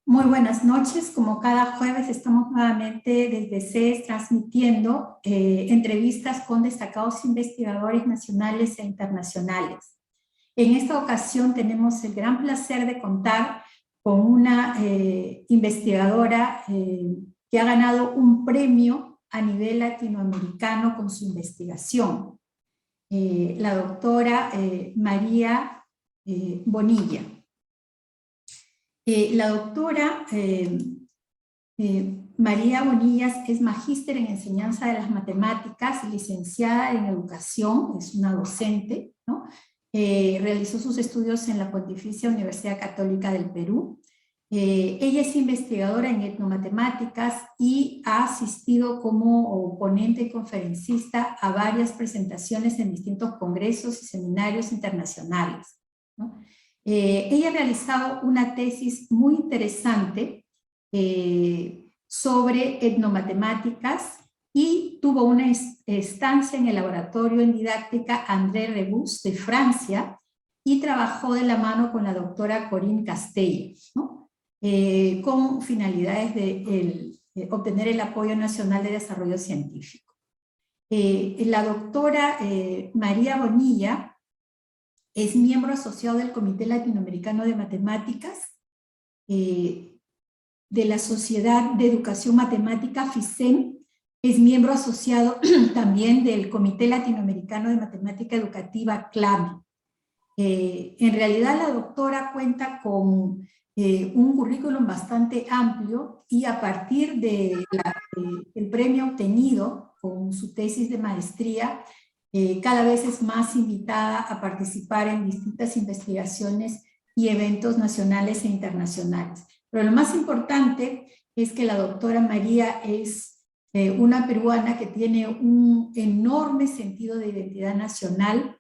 Muy buenas noches. Como cada jueves estamos nuevamente desde CES transmitiendo entrevistas con destacados investigadores nacionales e internacionales. En esta ocasión tenemos el gran placer de contar con una investigadora que ha ganado un premio a nivel latinoamericano con su investigación, la doctora María Bonilla. La doctora María Bonillas es magíster en enseñanza de las matemáticas, licenciada en educación, es una docente, ¿no? Realizó sus estudios en la Pontificia Universidad Católica del Perú. Ella es investigadora en etnomatemáticas y ha asistido como ponente y conferencista a varias presentaciones en distintos congresos y seminarios internacionales, ¿no? Ella ha realizado una tesis muy interesante sobre etnomatemáticas y tuvo una estancia en el laboratorio en didáctica André Rebus de Francia y trabajó de la mano con la doctora Corinne Castello, ¿no? Con finalidades de obtener el apoyo nacional de desarrollo científico. La doctora María Bonilla es miembro asociado del Comité Latinoamericano de Matemáticas, de la Sociedad de Educación Matemática, FISEM, es miembro asociado también del Comité Latinoamericano de Matemática Educativa, CLAME. En realidad la doctora cuenta con un currículum bastante amplio y a partir del premio obtenido con su tesis de maestría, cada vez es más invitada a participar en distintas investigaciones y eventos nacionales e internacionales. Pero lo más importante es que la doctora María es una peruana que tiene un enorme sentido de identidad nacional,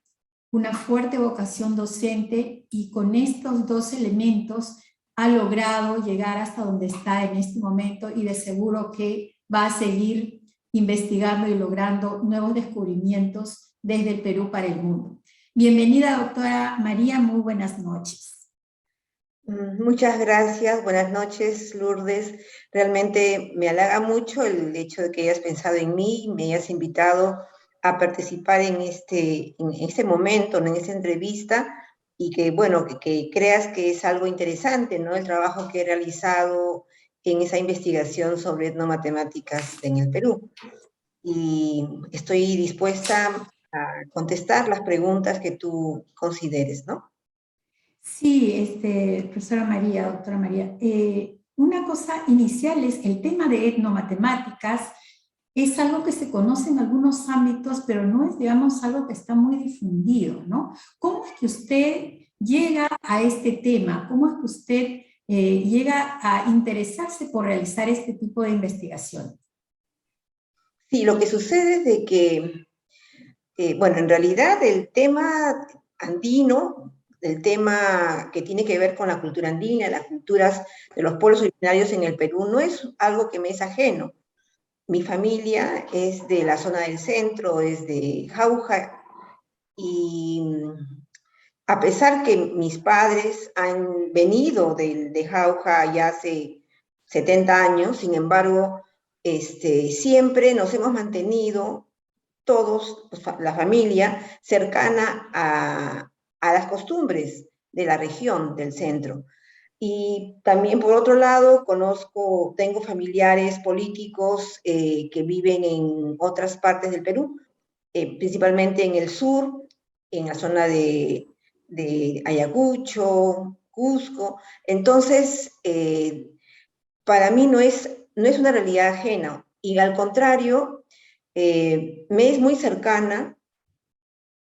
una fuerte vocación docente y con estos dos elementos ha logrado llegar hasta donde está en este momento y de seguro que va a seguir investigando y logrando nuevos descubrimientos desde el Perú para el mundo. Bienvenida, doctora María, muy buenas noches. Muchas gracias, buenas noches, Lourdes. Realmente me halaga mucho el hecho de que hayas pensado en mí, me hayas invitado a participar en este momento, en esta entrevista, y que, bueno, que creas que es algo interesante, ¿no? El trabajo que he realizado en esa investigación sobre etnomatemáticas en el Perú. Y estoy dispuesta a contestar las preguntas que tú consideres, ¿no? Sí, profesora María, doctora María, una cosa inicial es el tema de etnomatemáticas. Es algo que se conoce en algunos ámbitos, pero no es, digamos, algo que está muy difundido, ¿no? ¿Cómo es que usted llega a este tema? ¿Cómo es que usted llega a interesarse por realizar este tipo de investigación? Sí, lo que sucede es de que, bueno, en realidad el tema andino, el tema que tiene que ver con la cultura andina, las culturas de los pueblos originarios en el Perú, no es algo que me es ajeno. Mi familia es de la zona del centro, es de Jauja, y a pesar que mis padres han venido de Jauja ya hace 70 años, sin embargo, siempre nos hemos mantenido todos, pues, la familia, cercana a las costumbres de la región del centro. Y también, por otro lado, tengo familiares políticos que viven en otras partes del Perú, principalmente en el sur, en la zona de Ayacucho, Cusco. Entonces, para mí no es una realidad ajena, y al contrario, me es muy cercana.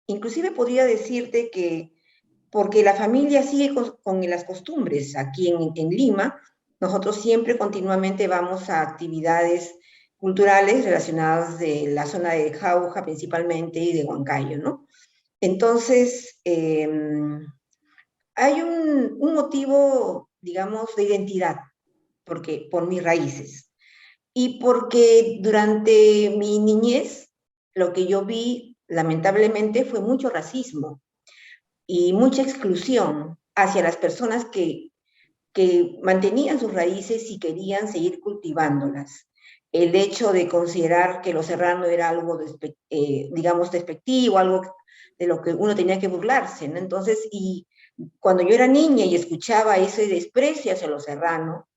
Inclusive podría decirte que, porque la familia sigue con las costumbres aquí en Lima, nosotros siempre continuamente vamos a actividades culturales relacionadas de la zona de Jauja principalmente y de Huancayo, ¿no? Entonces, hay un motivo, digamos, de identidad, por mis raíces. Y porque durante mi niñez, lo que yo vi, lamentablemente, fue mucho racismo y mucha exclusión hacia las personas que que mantenían sus raíces y querían seguir cultivándolas. El hecho de considerar que lo serrano era algo, digamos, despectivo, algo de lo que uno tenía que burlarse, ¿no? Entonces, y cuando yo era niña y escuchaba ese desprecio hacia lo serrano,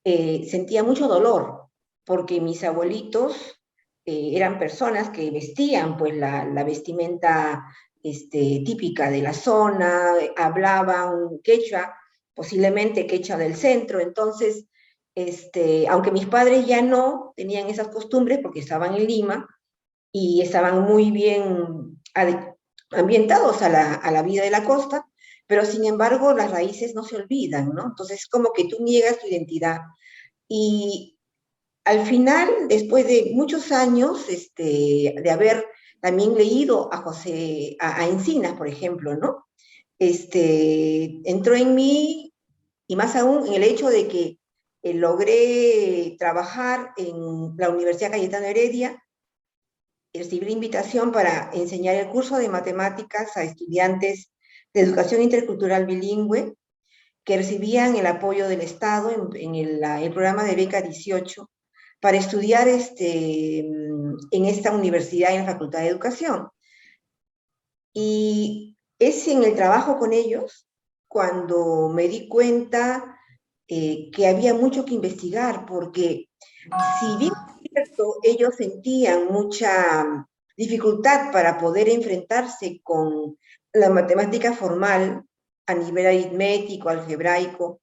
sentía mucho dolor, porque mis abuelitos eran personas que vestían pues la vestimenta típica de la zona, hablaban quechua, posiblemente quechua del centro. Entonces, aunque mis padres ya no tenían esas costumbres porque estaban en Lima y estaban muy bien ambientados a la vida de la costa, pero sin embargo las raíces no se olvidan, ¿no? Entonces, como que tú niegas tu identidad. Y al final, después de muchos años de haber también leído a a Encinas, por ejemplo, ¿no? Entró en mí, y más aún en el hecho de que logré trabajar en la Universidad Cayetano Heredia, recibí la invitación para enseñar el curso de matemáticas a estudiantes de educación intercultural bilingüe que recibían el apoyo del Estado en el programa de Beca 18 para estudiar en esta universidad, en la Facultad de Educación. Y es en el trabajo con ellos cuando me di cuenta que había mucho que investigar, porque si bien es cierto, ellos sentían mucha dificultad para poder enfrentarse con la matemática formal a nivel aritmético, algebraico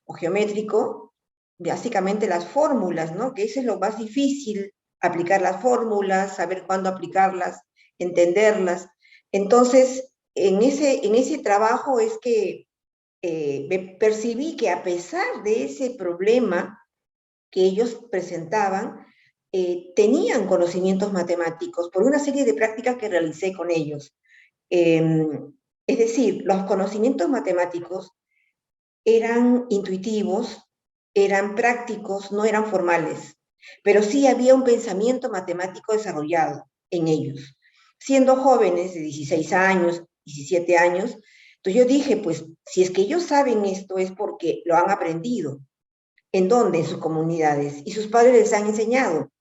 o geométrico, básicamente las fórmulas, ¿no? Que eso es lo más difícil, aplicar las fórmulas, saber cuándo aplicarlas, entenderlas. Entonces, en ese trabajo es que percibí que a pesar de ese problema que ellos presentaban, tenían conocimientos matemáticos por una serie de prácticas que realicé con ellos. Es decir, los conocimientos matemáticos eran intuitivos, eran prácticos, no eran formales, pero sí había un pensamiento matemático desarrollado en ellos. Siendo jóvenes de 16 años, 17 años, entonces yo dije, pues si es que ellos saben esto es porque lo han aprendido. ¿En dónde? En sus comunidades. Y sus padres les han enseñado.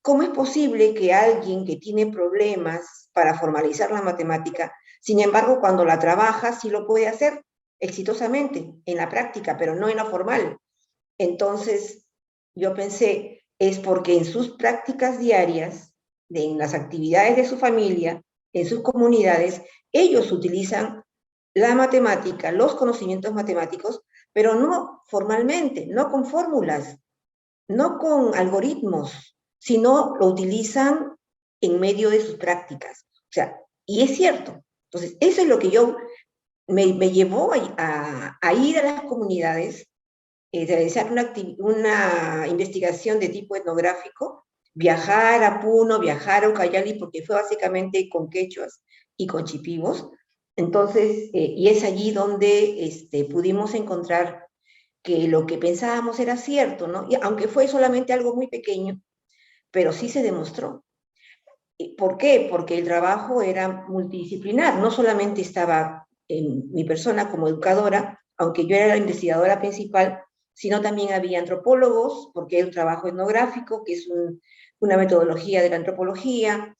¿Cómo es posible que alguien que tiene problemas para formalizar la matemática, sin embargo, cuando la trabaja, sí lo puede hacer exitosamente en la práctica, pero no en la formal? Entonces, yo pensé, es porque en sus prácticas diarias, en las actividades de su familia, en sus comunidades, ellos utilizan la matemática, los conocimientos matemáticos, pero no formalmente, no con fórmulas, no con algoritmos, sino lo utilizan en medio de sus prácticas. O sea, y es cierto. Entonces, eso es lo que me llevó a ir a las comunidades, realizar una investigación de tipo etnográfico, viajar a Puno, viajar a Ucayali, porque fue básicamente con quechuas y con chipivos. Entonces, y es allí donde pudimos encontrar que lo que pensábamos era cierto, ¿no? Y aunque fue solamente algo muy pequeño, pero sí se demostró. ¿Por qué? Porque el trabajo era multidisciplinar, no solamente estaba en mi persona como educadora, aunque yo era la investigadora principal, sino también había antropólogos, porque es un trabajo etnográfico, que es una metodología de la antropología.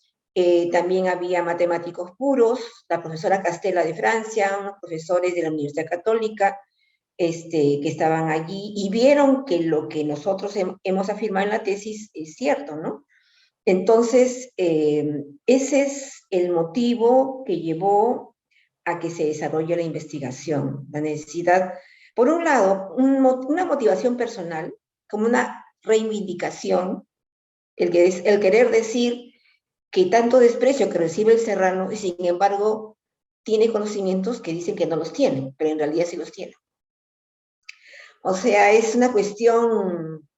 También había matemáticos puros, la profesora Castella de Francia, unos profesores de la Universidad Católica, que estaban allí y vieron que lo que nosotros hemos afirmado en la tesis es cierto, ¿no? Entonces, ese es el motivo que llevó a que se desarrolle la investigación, la necesidad, por un lado, una motivación personal, como una reivindicación, el querer decir que tanto desprecio que recibe el serrano y sin embargo tiene conocimientos que dicen que no los tiene, pero en realidad sí los tiene. O sea, es una cuestión,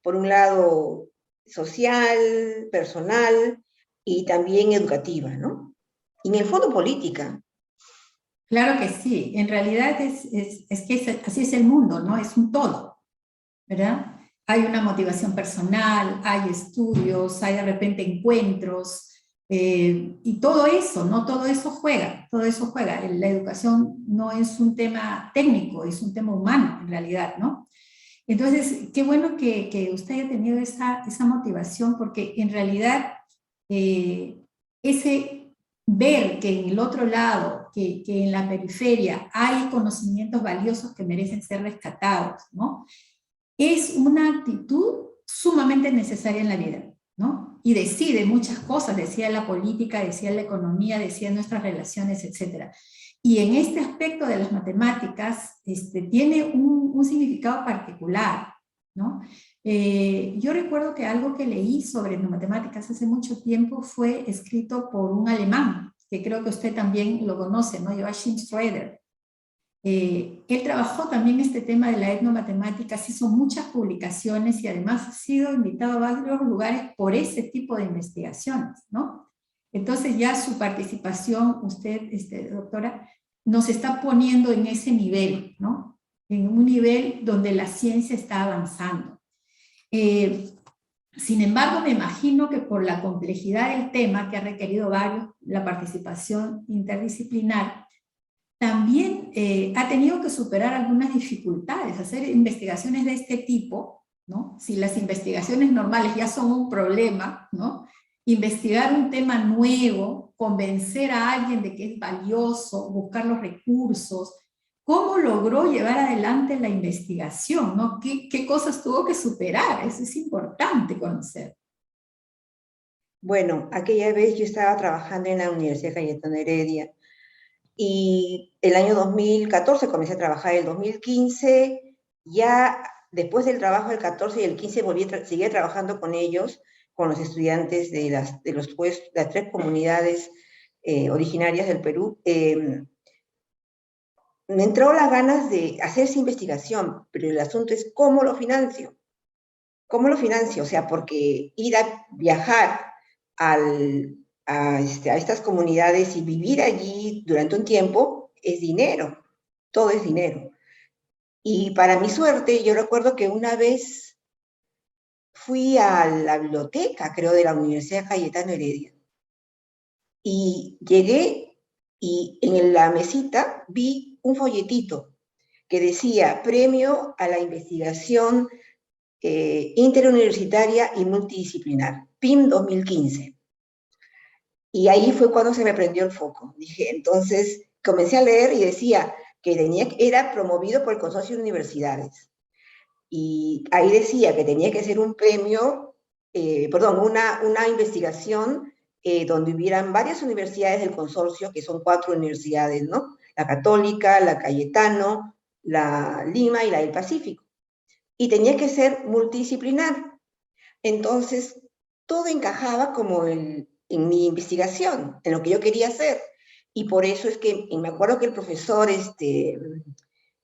por un lado, social, personal y también educativa, ¿no? Y en el fondo política. Claro que sí, en realidad así es el mundo, ¿no? Es un todo, ¿verdad? Hay una motivación personal, hay estudios, hay de repente encuentros, Y todo eso, ¿no? Todo eso juega, todo eso juega. La educación no es un tema técnico, es un tema humano en realidad, ¿no? Entonces, qué bueno que usted haya tenido esa motivación, porque en realidad ese ver que en el otro lado, que en la periferia hay conocimientos valiosos que merecen ser rescatados, ¿no? Es una actitud sumamente necesaria en la vida, ¿no? Y decide muchas cosas, decía la política, decía la economía, decía nuestras relaciones, etcétera. Y en este aspecto de las matemáticas, tiene un significado particular, ¿no? Yo recuerdo que algo que leí sobre matemáticas hace mucho tiempo fue escrito por un alemán, que creo que usted también lo conoce, ¿no? Joachim Schroeder. Él trabajó también este tema de la etnomatemática, hizo muchas publicaciones y además ha sido invitado a varios lugares por ese tipo de investigaciones, ¿no? Entonces ya su participación, usted, doctora, nos está poniendo en ese nivel, ¿no? En un nivel donde la ciencia está avanzando. Sin embargo, me imagino que por la complejidad del tema, que ha requerido la participación interdisciplinar, también ha tenido que superar algunas dificultades, hacer investigaciones de este tipo, ¿no? Si las investigaciones normales ya son un problema, ¿no? Investigar un tema nuevo, convencer a alguien de que es valioso, buscar los recursos, ¿cómo logró llevar adelante la investigación, ¿no? ¿Qué cosas tuvo que superar? Eso es importante conocer. Bueno, aquella vez yo estaba trabajando en la Universidad Cayetano Heredia y el año 2014 comencé a trabajar. El 2015, ya después del trabajo del 14 y el 15, seguí trabajando con ellos, con los estudiantes de las tres comunidades originarias del Perú. Me entró las ganas de hacer esa investigación, pero el asunto es cómo lo financio. ¿Cómo lo financio? O sea, porque ir a viajar a estas comunidades y vivir allí durante un tiempo es dinero, todo es dinero. Y para mi suerte, yo recuerdo que una vez fui a la biblioteca, creo, de la Universidad Cayetano Heredia, y llegué y en la mesita vi un folletito que decía Premio a la Investigación Interuniversitaria y Multidisciplinar, PIM 2015. Y ahí fue cuando se me prendió el foco. Dije, entonces comencé a leer y decía que era promovido por el Consorcio de Universidades. Y ahí decía que tenía que ser un premio, una investigación donde hubieran varias universidades del consorcio, que son 4 universidades, ¿no? La Católica, la Cayetano, la Lima y la del Pacífico. Y tenía que ser multidisciplinar. Entonces, todo encajaba como en mi investigación, en lo que yo quería hacer. Y por eso es que me acuerdo que el profesor,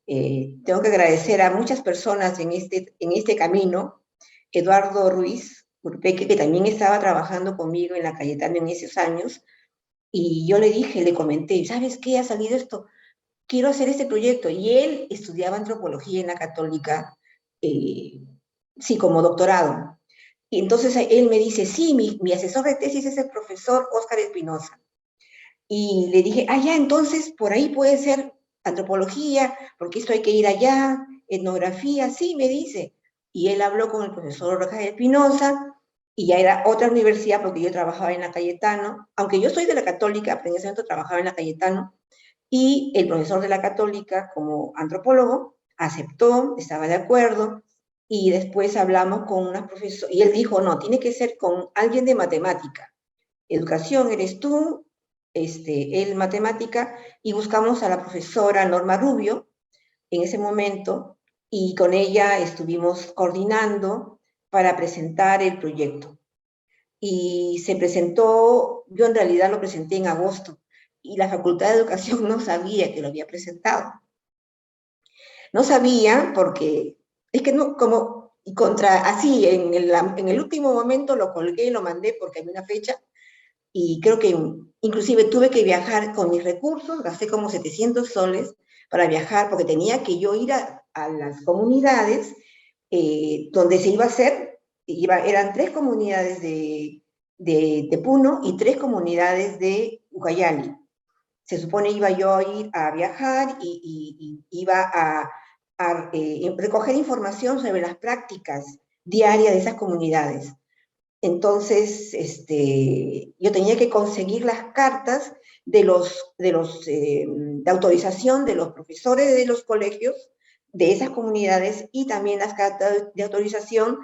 tengo que agradecer a muchas personas en este camino, Eduardo Ruiz Urpeque, que también estaba trabajando conmigo en la Cayetano en esos años, y yo le comenté, ¿sabes qué? Ha salido esto, quiero hacer este proyecto. Y él estudiaba antropología en la Católica, sí, como doctorado. Y entonces él me dice, sí, mi asesor de tesis es el profesor Óscar Espinosa. Y le dije, ya, entonces por ahí puede ser antropología, porque esto hay que ir allá, etnografía, sí, me dice. Y él habló con el profesor Óscar Espinosa, y ya era otra universidad, porque yo trabajaba en la Cayetano, aunque yo soy de la Católica, pero en ese momento trabajaba en la Cayetano, y el profesor de la Católica, como antropólogo, aceptó, estaba de acuerdo, y después hablamos con una profesora, y él dijo, no, tiene que ser con alguien de matemática. Educación eres tú, él matemática, y buscamos a la profesora Norma Rubio en ese momento, y con ella estuvimos coordinando para presentar el proyecto. Y se presentó, yo en realidad lo presenté en agosto, y la Facultad de Educación no sabía que lo había presentado. No sabía porque es que no, como así, en el último momento lo colgué y lo mandé porque había una fecha, y creo que inclusive tuve que viajar con mis recursos, gasté como 700 soles para viajar porque tenía que yo ir a las comunidades donde se iba a hacer, eran 3 comunidades de Puno y 3 comunidades de Ucayali. Se supone iba yo a ir a viajar y iba a recoger información sobre las prácticas diarias de esas comunidades. Entonces, yo tenía que conseguir las cartas de autorización de los profesores de los colegios de esas comunidades y también las cartas de autorización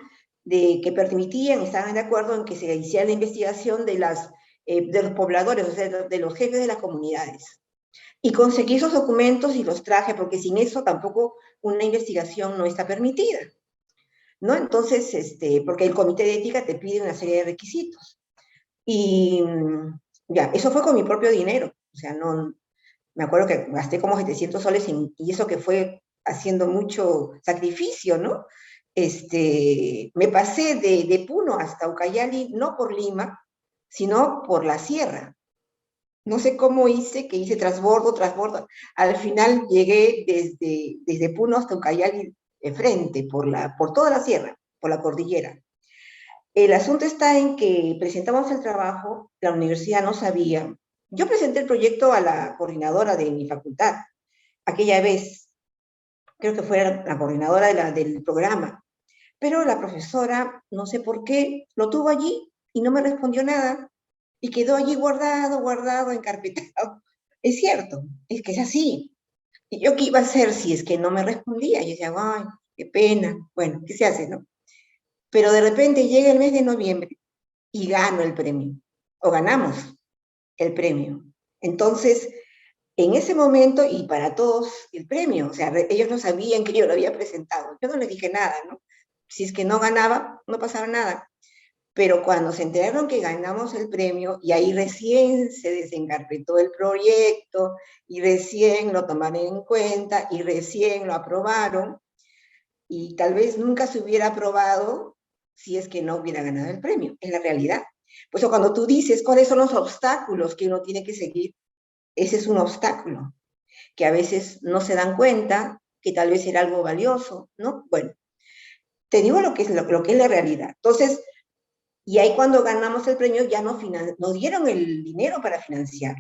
que permitían, estaban de acuerdo en que se hiciera la investigación de los pobladores, o sea, de los jefes de las comunidades. Y conseguí esos documentos y los traje, porque sin eso tampoco una investigación no está permitida, ¿no? Entonces, porque el comité de ética te pide una serie de requisitos. Y ya, eso fue con mi propio dinero. O sea, no, me acuerdo que gasté como 700 soles y eso que fue haciendo mucho sacrificio, ¿no? Me pasé de Puno hasta Ucayali, no por Lima, sino por la sierra. No sé cómo hice, que hice transbordo. Al final llegué desde Puno hasta Ucayali de frente, por toda la sierra, por la cordillera. El asunto está en que presentamos el trabajo, la universidad no sabía. Yo presenté el proyecto a la coordinadora de mi facultad, aquella vez, creo que fue la coordinadora del programa, pero la profesora, no sé por qué, lo tuvo allí y no me respondió nada y quedó allí guardado, encarpetado. Es cierto, es que es así. ¿Y yo qué iba a hacer si es que no me respondía? Y decía, ay, qué pena. Bueno, ¿qué se hace, no? Pero de repente llega el mes de noviembre y gano el premio, o ganamos el premio. Entonces, en ese momento, y para todos, el premio, o sea, ellos no sabían que yo lo había presentado. Yo no les dije nada, ¿no? Si es que no ganaba, no pasaba nada. Pero cuando se enteraron que ganamos el premio, y ahí recién se desencarpetó el proyecto, y recién lo tomaron en cuenta, y recién lo aprobaron, y tal vez nunca se hubiera aprobado si es que no hubiera ganado el premio, es la realidad. Pues cuando tú dices cuáles son los obstáculos que uno tiene que seguir, ese es un obstáculo, que a veces no se dan cuenta que tal vez era algo valioso, ¿no? Bueno, te digo lo que es la realidad. Entonces, y ahí cuando ganamos el premio ya nos dieron el dinero para financiar,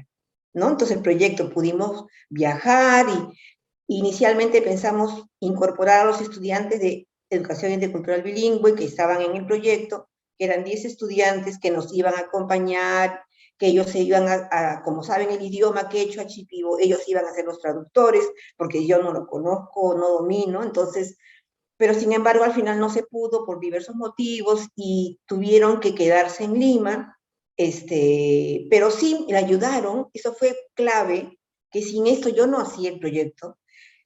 ¿no? Entonces el proyecto pudimos viajar y inicialmente pensamos incorporar a los estudiantes de educación intercultural bilingüe que estaban en el proyecto, que eran 10 estudiantes que nos iban a acompañar, que ellos se iban como saben el idioma quechua, chipibo, ellos iban a ser los traductores, porque yo no lo conozco, no domino, entonces pero sin embargo al final no se pudo por diversos motivos y tuvieron que quedarse en Lima, pero sí le ayudaron, eso fue clave, que sin esto yo no hacía el proyecto.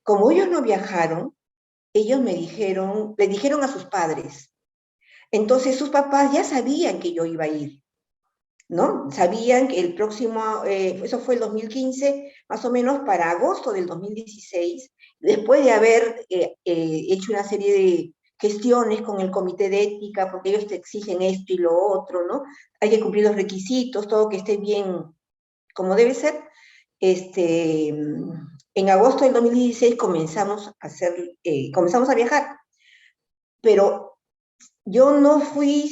Como ellos no viajaron, ellos le dijeron a sus padres, entonces sus papás ya sabían que yo iba a ir, ¿no? Sabían que el próximo, eso fue el 2015, más o menos para agosto del 2016, después de haber hecho una serie de gestiones con el comité de ética, porque ellos te exigen esto y lo otro, ¿no? Hay que cumplir los requisitos, todo que esté bien como debe ser. En agosto del 2016 comenzamos a viajar, pero yo fui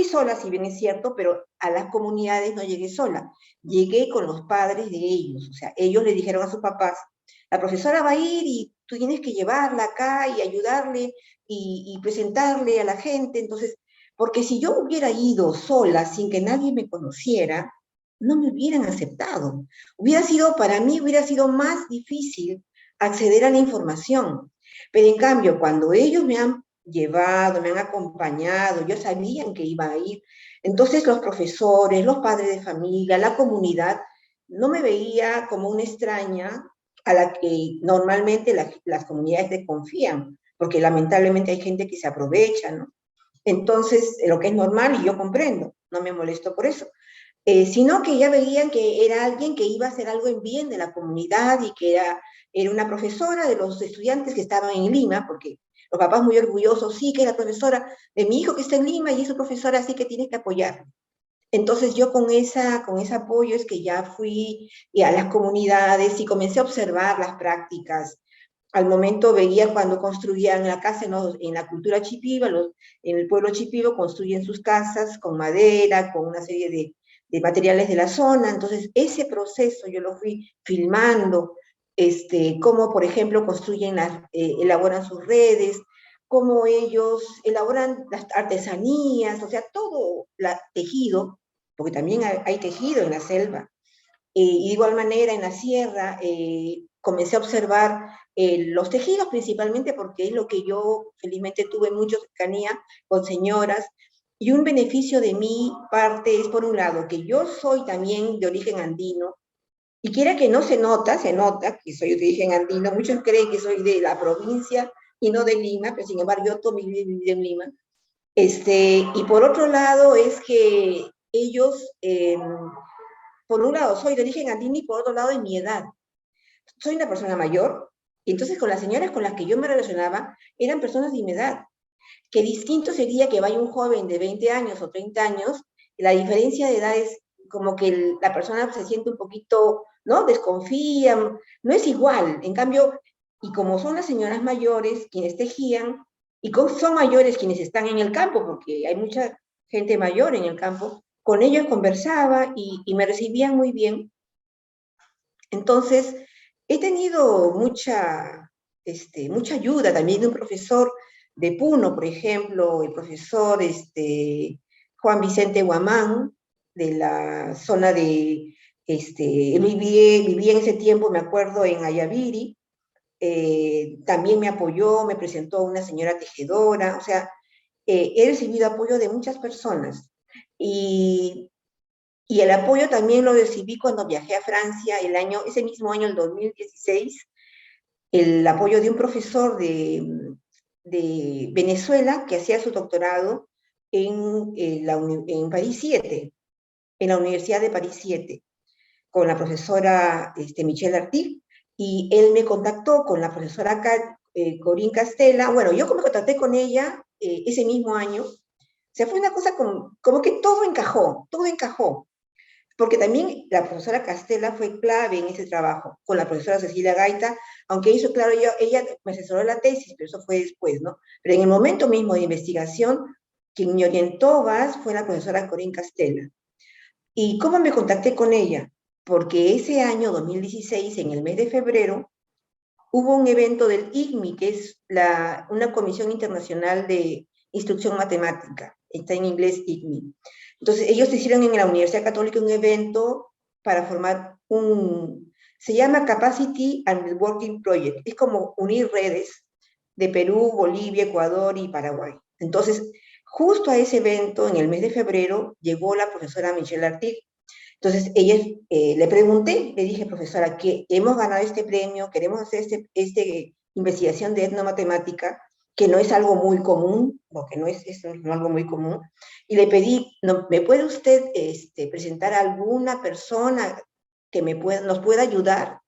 sola, si bien es cierto, pero a las comunidades no llegué sola. Llegué con los padres de ellos. O sea, ellos le dijeron a sus papás, la profesora va a ir y tú tienes que llevarla acá y ayudarle y presentarle a la gente. Entonces, porque si yo hubiera ido sola sin que nadie me conociera, no me hubieran aceptado. Para mí hubiera sido más difícil acceder a la información. Pero en cambio, cuando ellos me han llevado, me han acompañado, yo sabían que iba a ir. Entonces los profesores, los padres de familia, la comunidad, no me veía como una extraña a la que normalmente las comunidades desconfían, porque lamentablemente hay gente que se aprovecha, ¿no? Entonces, lo que es normal y yo comprendo, no me molesto por eso. Sino que ya veían que era alguien que iba a hacer algo en bien de la comunidad y que era una profesora de los estudiantes que estaban en Lima, porque los papás muy orgullosos, sí, que es la profesora de mi hijo que está en Lima y es su profesora, así que tienes que apoyar. Entonces yo con ese apoyo es que ya fui a las comunidades y comencé a observar las prácticas. al momento veía cuando construían la casa en la cultura chipiva, en el pueblo chipivo construyen sus casas con madera, con una serie de materiales de la zona. Entonces ese proceso yo lo fui filmando, cómo por ejemplo construyen, elaboran sus redes, cómo ellos elaboran las artesanías, o sea, todo tejido, porque también hay tejido en la selva. Y de igual manera en la sierra comencé a observar los tejidos principalmente porque es lo que yo felizmente tuve mucha cercanía con señoras, y un beneficio de mi parte es por un lado que yo soy también de origen andino, y quiera que no se nota que soy de origen andino. Muchos creen que soy de la provincia y no de Lima, pero sin embargo yo toda mi vida viví en Lima. Y por otro lado es que ellos, por un lado soy de origen andino y por otro lado de mi edad. Soy una persona mayor, y entonces con las señoras con las que yo me relacionaba eran personas de mi edad. Que distinto sería que vaya un joven de 20 años o 30 años, la diferencia de edad es como que la persona se siente un poquito, ¿no? Desconfía, no es igual. En cambio, y como son las señoras mayores quienes tejían, y son mayores quienes están en el campo, porque hay mucha gente mayor en el campo, con ellos conversaba y me recibían muy bien. Entonces, he tenido mucha ayuda también de un profesor de Puno, por ejemplo, el profesor Juan Vicente Guamán, de la zona de, vivía en ese tiempo, me acuerdo, en Ayaviri. También me apoyó, me presentó a una señora tejedora. O sea, he recibido apoyo de muchas personas. Y el apoyo también lo recibí cuando viajé a Francia ese mismo año, el 2016, el apoyo de un profesor de Venezuela que hacía su doctorado en París 7, en la Universidad de París 7, con la profesora Michelle Artig, y él me contactó con la profesora Corinne Castella. Bueno, yo me contacté con ella ese mismo año. O sea, fue una cosa como que todo encajó, porque también la profesora Castella fue clave en ese trabajo, con la profesora Cecilia Gaita, aunque hizo, claro, ella me asesoró la tesis, pero eso fue después, ¿no? Pero en el momento mismo de investigación, quien me orientó más fue la profesora Corinne Castella. ¿Y cómo me contacté con ella? Porque ese año 2016, en el mes de febrero, hubo un evento del ICMI, que es una comisión internacional de instrucción matemática, está en inglés ICMI. Entonces ellos hicieron en la Universidad Católica un evento para formar se llama Capacity and Networking Project, es como unir redes de Perú, Bolivia, Ecuador y Paraguay. Entonces, justo a ese evento, en el mes de febrero, llegó la profesora Michelle Artig. Entonces, le pregunté, le dije, profesora, que hemos ganado este premio, queremos hacer esta investigación de etnomatemática, que no es algo muy común, porque no es algo muy común, y le pedí, ¿me puede usted presentar a alguna persona que nos pueda ayudar?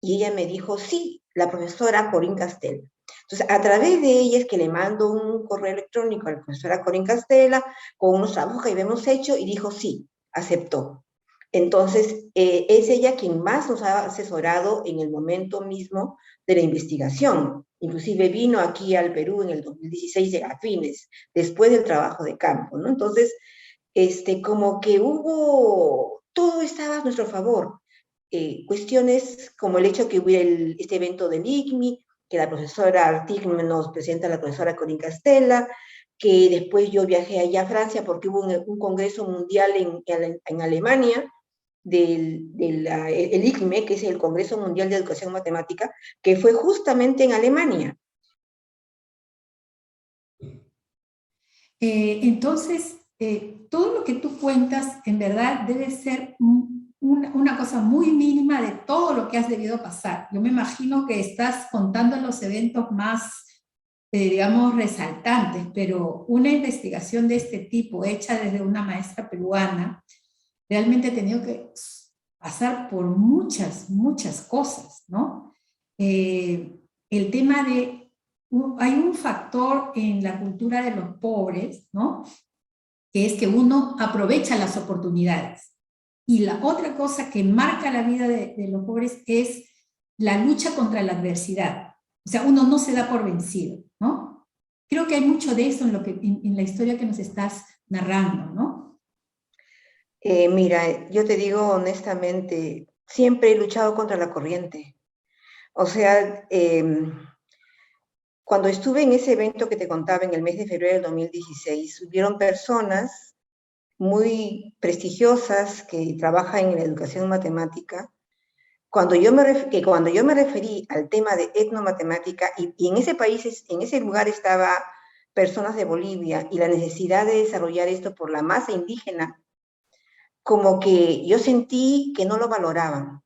Y ella me dijo, sí, la profesora Corinne Castella. Entonces, a través de ella es que le mando un correo electrónico a la profesora Corinne Castella con unos trabajos que habíamos hecho, y dijo sí, aceptó. Entonces, es ella quien más nos ha asesorado en el momento mismo de la investigación. Inclusive vino aquí al Perú en el 2016 a fines, después del trabajo de campo, ¿no? Entonces, como que todo estaba a nuestro favor. Cuestiones como el hecho que hubiera este evento del ICMI, que la profesora Artig nos presenta a la profesora Corinne Castella, que después yo viajé allá a Francia porque hubo un congreso mundial en Alemania, el ICME, que es el Congreso Mundial de Educación Matemática, que fue justamente en Alemania. Entonces, todo lo que tú cuentas, en verdad, debe ser una cosa muy mínima de todo lo que has debido pasar. Yo me imagino que estás contando los eventos más, digamos, resaltantes, pero una investigación de este tipo, hecha desde una maestra peruana, realmente ha tenido que pasar por muchas, muchas cosas, ¿no? El tema de, hay un factor en la cultura de los pobres, ¿no? Que es que uno aprovecha las oportunidades. Y la otra cosa que marca la vida de los pobres es la lucha contra la adversidad. O sea, uno no se da por vencido, ¿no? Creo que hay mucho de eso en la historia que nos estás narrando, ¿no? Mira, yo te digo honestamente, siempre he luchado contra la corriente. O sea, cuando estuve en ese evento que te contaba en el mes de febrero del 2016, hubieron personas muy prestigiosas que trabajan en la educación matemática. Cuando yo me referí al tema de etnomatemática, y en ese país, en ese lugar estaba personas de Bolivia, y la necesidad de desarrollar esto por la masa indígena, como que yo sentí que no lo valoraban,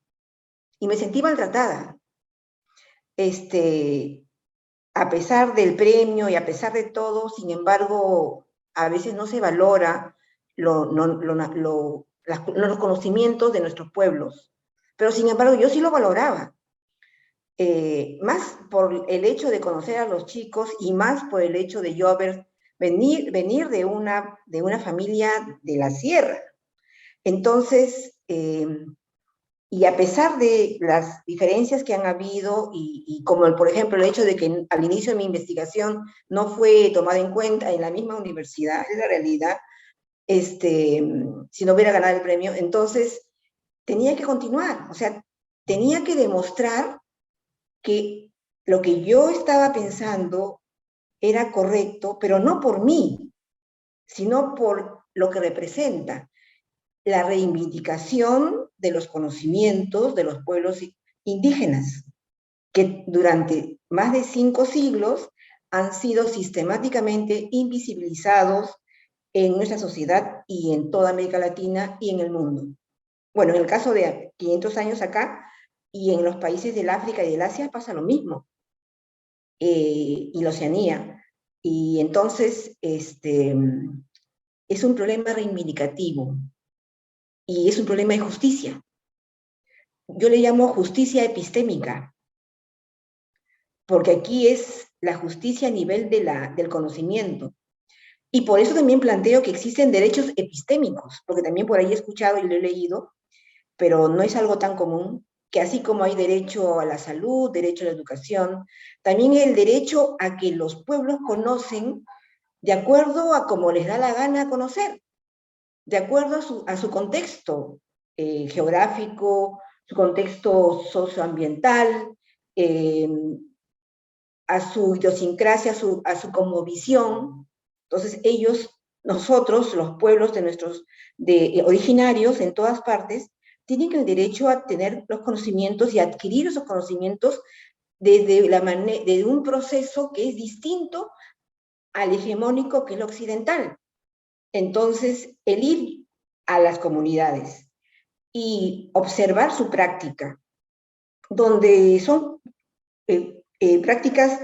y me sentí maltratada. Este, a pesar del premio y a pesar de todo, sin embargo, a veces no se valora los conocimientos de nuestros pueblos. Pero sin embargo, yo sí lo valoraba. Más por el hecho de conocer a los chicos y más por el hecho de yo venir de una familia de la sierra. Entonces, y a pesar de las diferencias que han habido, y como por ejemplo el hecho de que al inicio de mi investigación no fue tomada en cuenta en la misma universidad, es la realidad, si no hubiera ganado el premio, entonces tenía que continuar, o sea, tenía que demostrar que lo que yo estaba pensando era correcto, pero no por mí, sino por lo que representa la reivindicación de los conocimientos de los pueblos indígenas, que durante más de 5 siglos han sido sistemáticamente invisibilizados en nuestra sociedad y en toda América Latina y en el mundo. Bueno, en el caso de 500 años acá, y en los países del África y del Asia pasa lo mismo, y la Oceanía. Y entonces, es un problema reivindicativo y es un problema de justicia. Yo le llamo justicia epistémica, porque aquí es la justicia a nivel del conocimiento. Y por eso también planteo que existen derechos epistémicos, porque también por ahí he escuchado y lo he leído, pero no es algo tan común, que así como hay derecho a la salud, derecho a la educación, también el derecho a que los pueblos conocen de acuerdo a cómo les da la gana conocer, de acuerdo a su contexto geográfico, su contexto socioambiental, eh, a su idiosincrasia, a su cosmovisión. Entonces ellos, nosotros, los pueblos de originarios en todas partes, tienen el derecho a tener los conocimientos y a adquirir esos conocimientos desde un proceso que es distinto al hegemónico que es lo occidental. Entonces, el ir a las comunidades y observar su práctica, donde son prácticas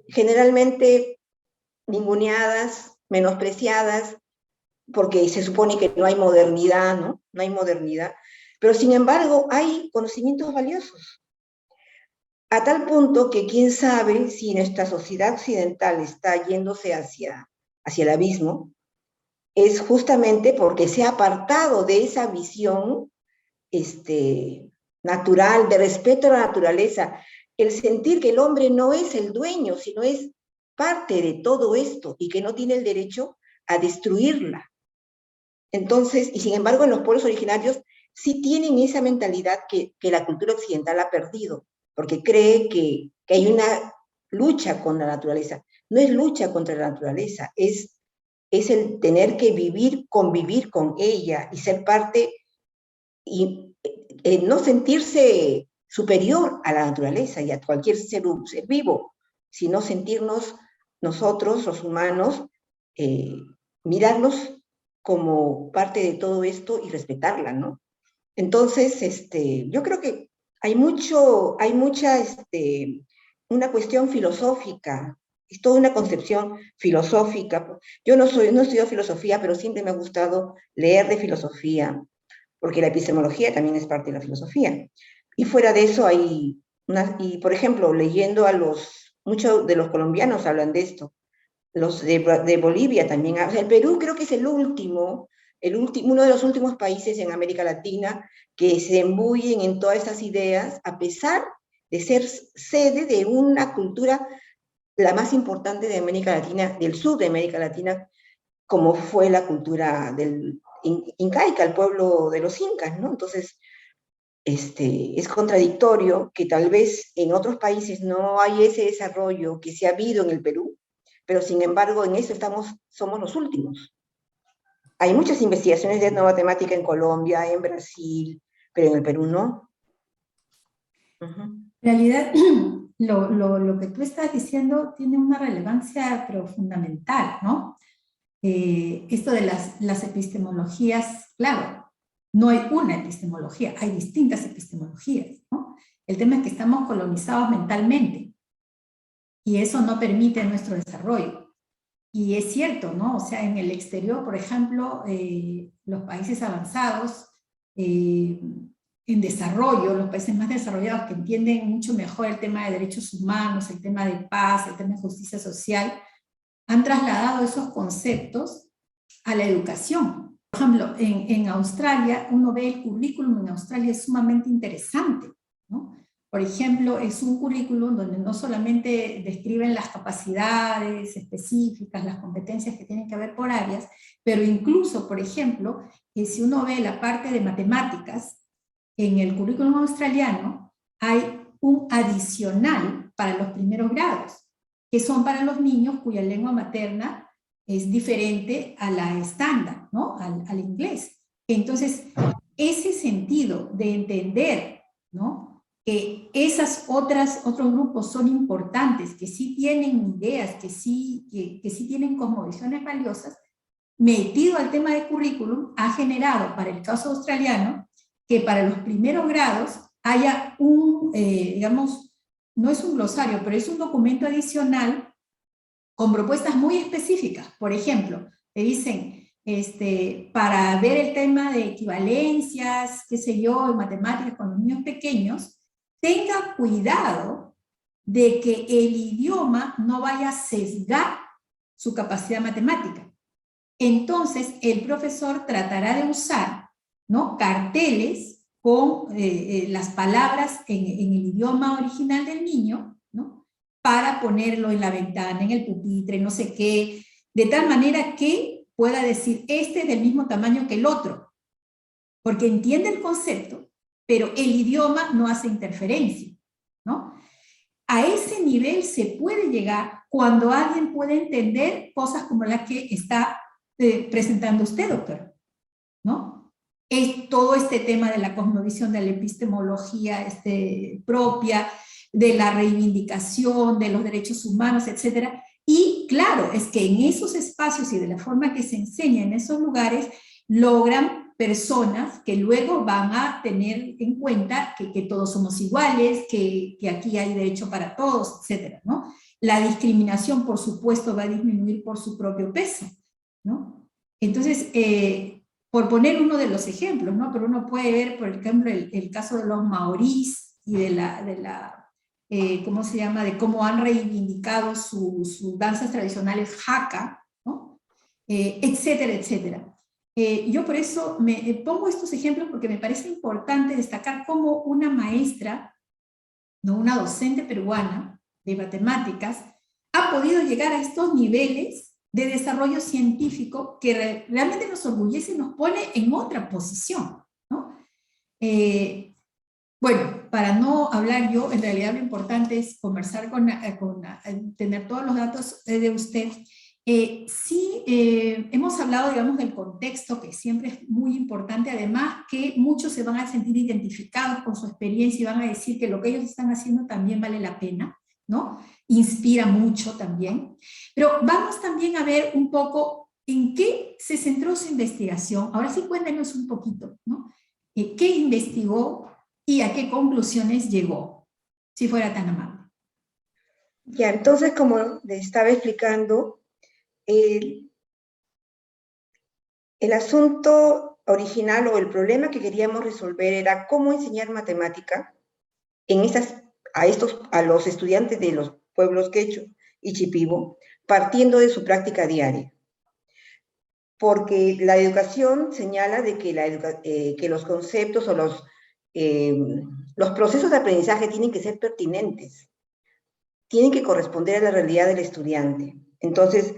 generalmente ninguneadas, menospreciadas, porque se supone que no hay modernidad, ¿no? No hay modernidad. Pero sin embargo, hay conocimientos valiosos. A tal punto que quién sabe si nuestra sociedad occidental está yéndose hacia el abismo, es justamente porque se ha apartado de esa visión natural, de respeto a la naturaleza, el sentir que el hombre no es el dueño, sino es parte de todo esto y que no tiene el derecho a destruirla. Entonces, y sin embargo, en los pueblos originarios sí tienen esa mentalidad que la cultura occidental ha perdido, porque cree que hay una lucha con la naturaleza. No es lucha contra la naturaleza, es el tener que convivir con ella y ser parte y no sentirse superior a la naturaleza y a cualquier ser vivo, sino sentirnos nosotros, los humanos, mirarnos como parte de todo esto y respetarla, ¿no? Entonces, yo creo que hay una cuestión filosófica, es toda una concepción filosófica. Yo no estudio filosofía, pero siempre me ha gustado leer de filosofía, porque la epistemología también es parte de la filosofía. Y fuera de eso y por ejemplo, leyendo muchos de los colombianos hablan de esto, los de Bolivia también, o sea, el Perú creo que es uno de los últimos países en América Latina que se embullen en todas esas ideas, a pesar de ser sede de una cultura la más importante de América Latina, del sur de América Latina, como fue la cultura incaica, el pueblo de los incas, ¿no? Entonces, es contradictorio que tal vez en otros países no hay ese desarrollo que se ha habido en el Perú, pero sin embargo en eso somos los últimos. Hay muchas investigaciones de etnomatemática en Colombia, en Brasil, pero en el Perú no. En realidad, lo que tú estás diciendo tiene una relevancia pero fundamental, ¿no? Esto de las epistemologías, claro, no hay una epistemología, hay distintas epistemologías, ¿no? El tema es que estamos colonizados mentalmente y eso no permite nuestro desarrollo. Y es cierto, ¿no? O sea, en el exterior, por ejemplo, los países avanzados, en desarrollo, los países más desarrollados que entienden mucho mejor el tema de derechos humanos, el tema de paz, el tema de justicia social, han trasladado esos conceptos a la educación. Por ejemplo, en Australia, uno ve el currículum en Australia, es sumamente interesante, ¿no? Por ejemplo, es un currículum donde no solamente describen las capacidades específicas, las competencias que tienen que haber por áreas, pero incluso, por ejemplo, si uno ve la parte de matemáticas, en el currículum australiano hay un adicional para los primeros grados, que son para los niños cuya lengua materna es diferente a la estándar, ¿no? Al inglés. Entonces, ese sentido de entender, ¿no?, que otros grupos son importantes, que sí tienen ideas, que sí tienen cosmovisiones valiosas, metido al tema de currículum, ha generado para el caso australiano que para los primeros grados haya digamos, no es un glosario, pero es un documento adicional con propuestas muy específicas. Por ejemplo, te dicen, para ver el tema de equivalencias, qué sé yo, en matemáticas con los niños pequeños, tenga cuidado de que el idioma no vaya a sesgar su capacidad matemática. Entonces, el profesor tratará de usar, ¿no?, carteles con las palabras en el idioma original del niño, ¿no?, para ponerlo en la ventana, en el pupitre, no sé qué, de tal manera que pueda decir, este es del mismo tamaño que el otro, porque entiende el concepto, pero el idioma no hace interferencia, ¿no? A ese nivel se puede llegar cuando alguien puede entender cosas como las que está presentando usted, doctor, ¿no? Es todo este tema de la cosmovisión, de la epistemología propia, de la reivindicación de los derechos humanos, etcétera. Y claro, es que en esos espacios y de la forma que se enseña en esos lugares, logran personas que luego van a tener en cuenta que todos somos iguales, que aquí hay derecho para todos, etcétera, ¿no? La discriminación, por supuesto, va a disminuir por su propio peso, ¿no? Entonces, por poner uno de los ejemplos, ¿no? Pero uno puede ver, por ejemplo, el caso de los maorís y ¿cómo se llama?, de cómo han reivindicado sus danzas tradicionales haka, ¿no? Etcétera, etcétera. Yo por eso me pongo estos ejemplos porque me parece importante destacar cómo una maestra, ¿no?, una docente peruana de matemáticas, ha podido llegar a estos niveles de desarrollo científico que realmente nos orgullece y nos pone en otra posición, ¿no? Bueno, para no hablar yo, en realidad lo importante es conversar tener todos los datos de usted. Sí, hemos hablado, digamos, del contexto, que siempre es muy importante, además que muchos se van a sentir identificados con su experiencia y van a decir que lo que ellos están haciendo también vale la pena, ¿no? Inspira mucho también. Pero vamos también a ver un poco en qué se centró su investigación. Ahora sí, cuéntenos un poquito, ¿no? ¿Qué investigó y a qué conclusiones llegó? Si fuera tan amable. Ya, entonces, como les estaba explicando, el asunto original o el problema que queríamos resolver era cómo enseñar matemática a los estudiantes de los pueblos quechua y shipibo, partiendo de su práctica diaria. Porque la educación señala de que los conceptos o los procesos de aprendizaje tienen que ser pertinentes, tienen que corresponder a la realidad del estudiante. Entonces,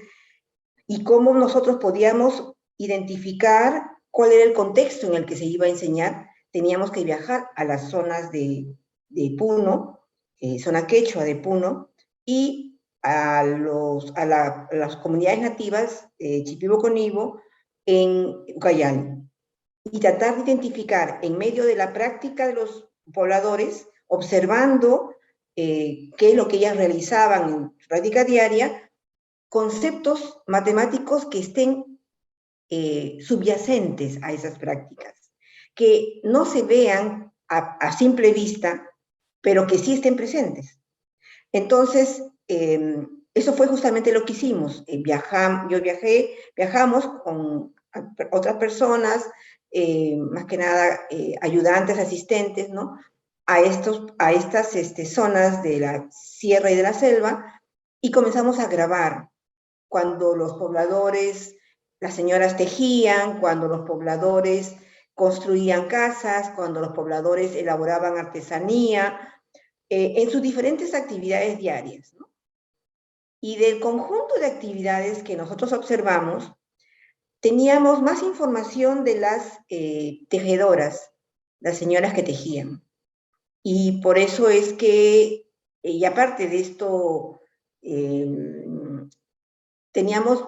¿y cómo nosotros podíamos identificar cuál era el contexto en el que se iba a enseñar? Teníamos que viajar a las zonas de Puno, zona quechua de Puno, y a las comunidades nativas, Shipibo-Conibo, en Ucayali, y tratar de identificar en medio de la práctica de los pobladores, observando qué es lo que ellas realizaban en su práctica diaria, conceptos matemáticos que estén subyacentes a esas prácticas, que no se vean a simple vista, pero que sí estén presentes. Entonces, eso fue justamente lo que hicimos. Viajamos con otras personas, más que nada ayudantes, asistentes, ¿no? A estas zonas de la sierra y de la selva, y comenzamos a grabar cuando los pobladores, las señoras tejían, cuando los pobladores construían casas, cuando los pobladores elaboraban artesanía, en sus diferentes actividades diarias, ¿no? Y del conjunto de actividades que nosotros observamos, teníamos más información de las tejedoras, las señoras que tejían. Y por eso es que, y aparte de esto, teníamos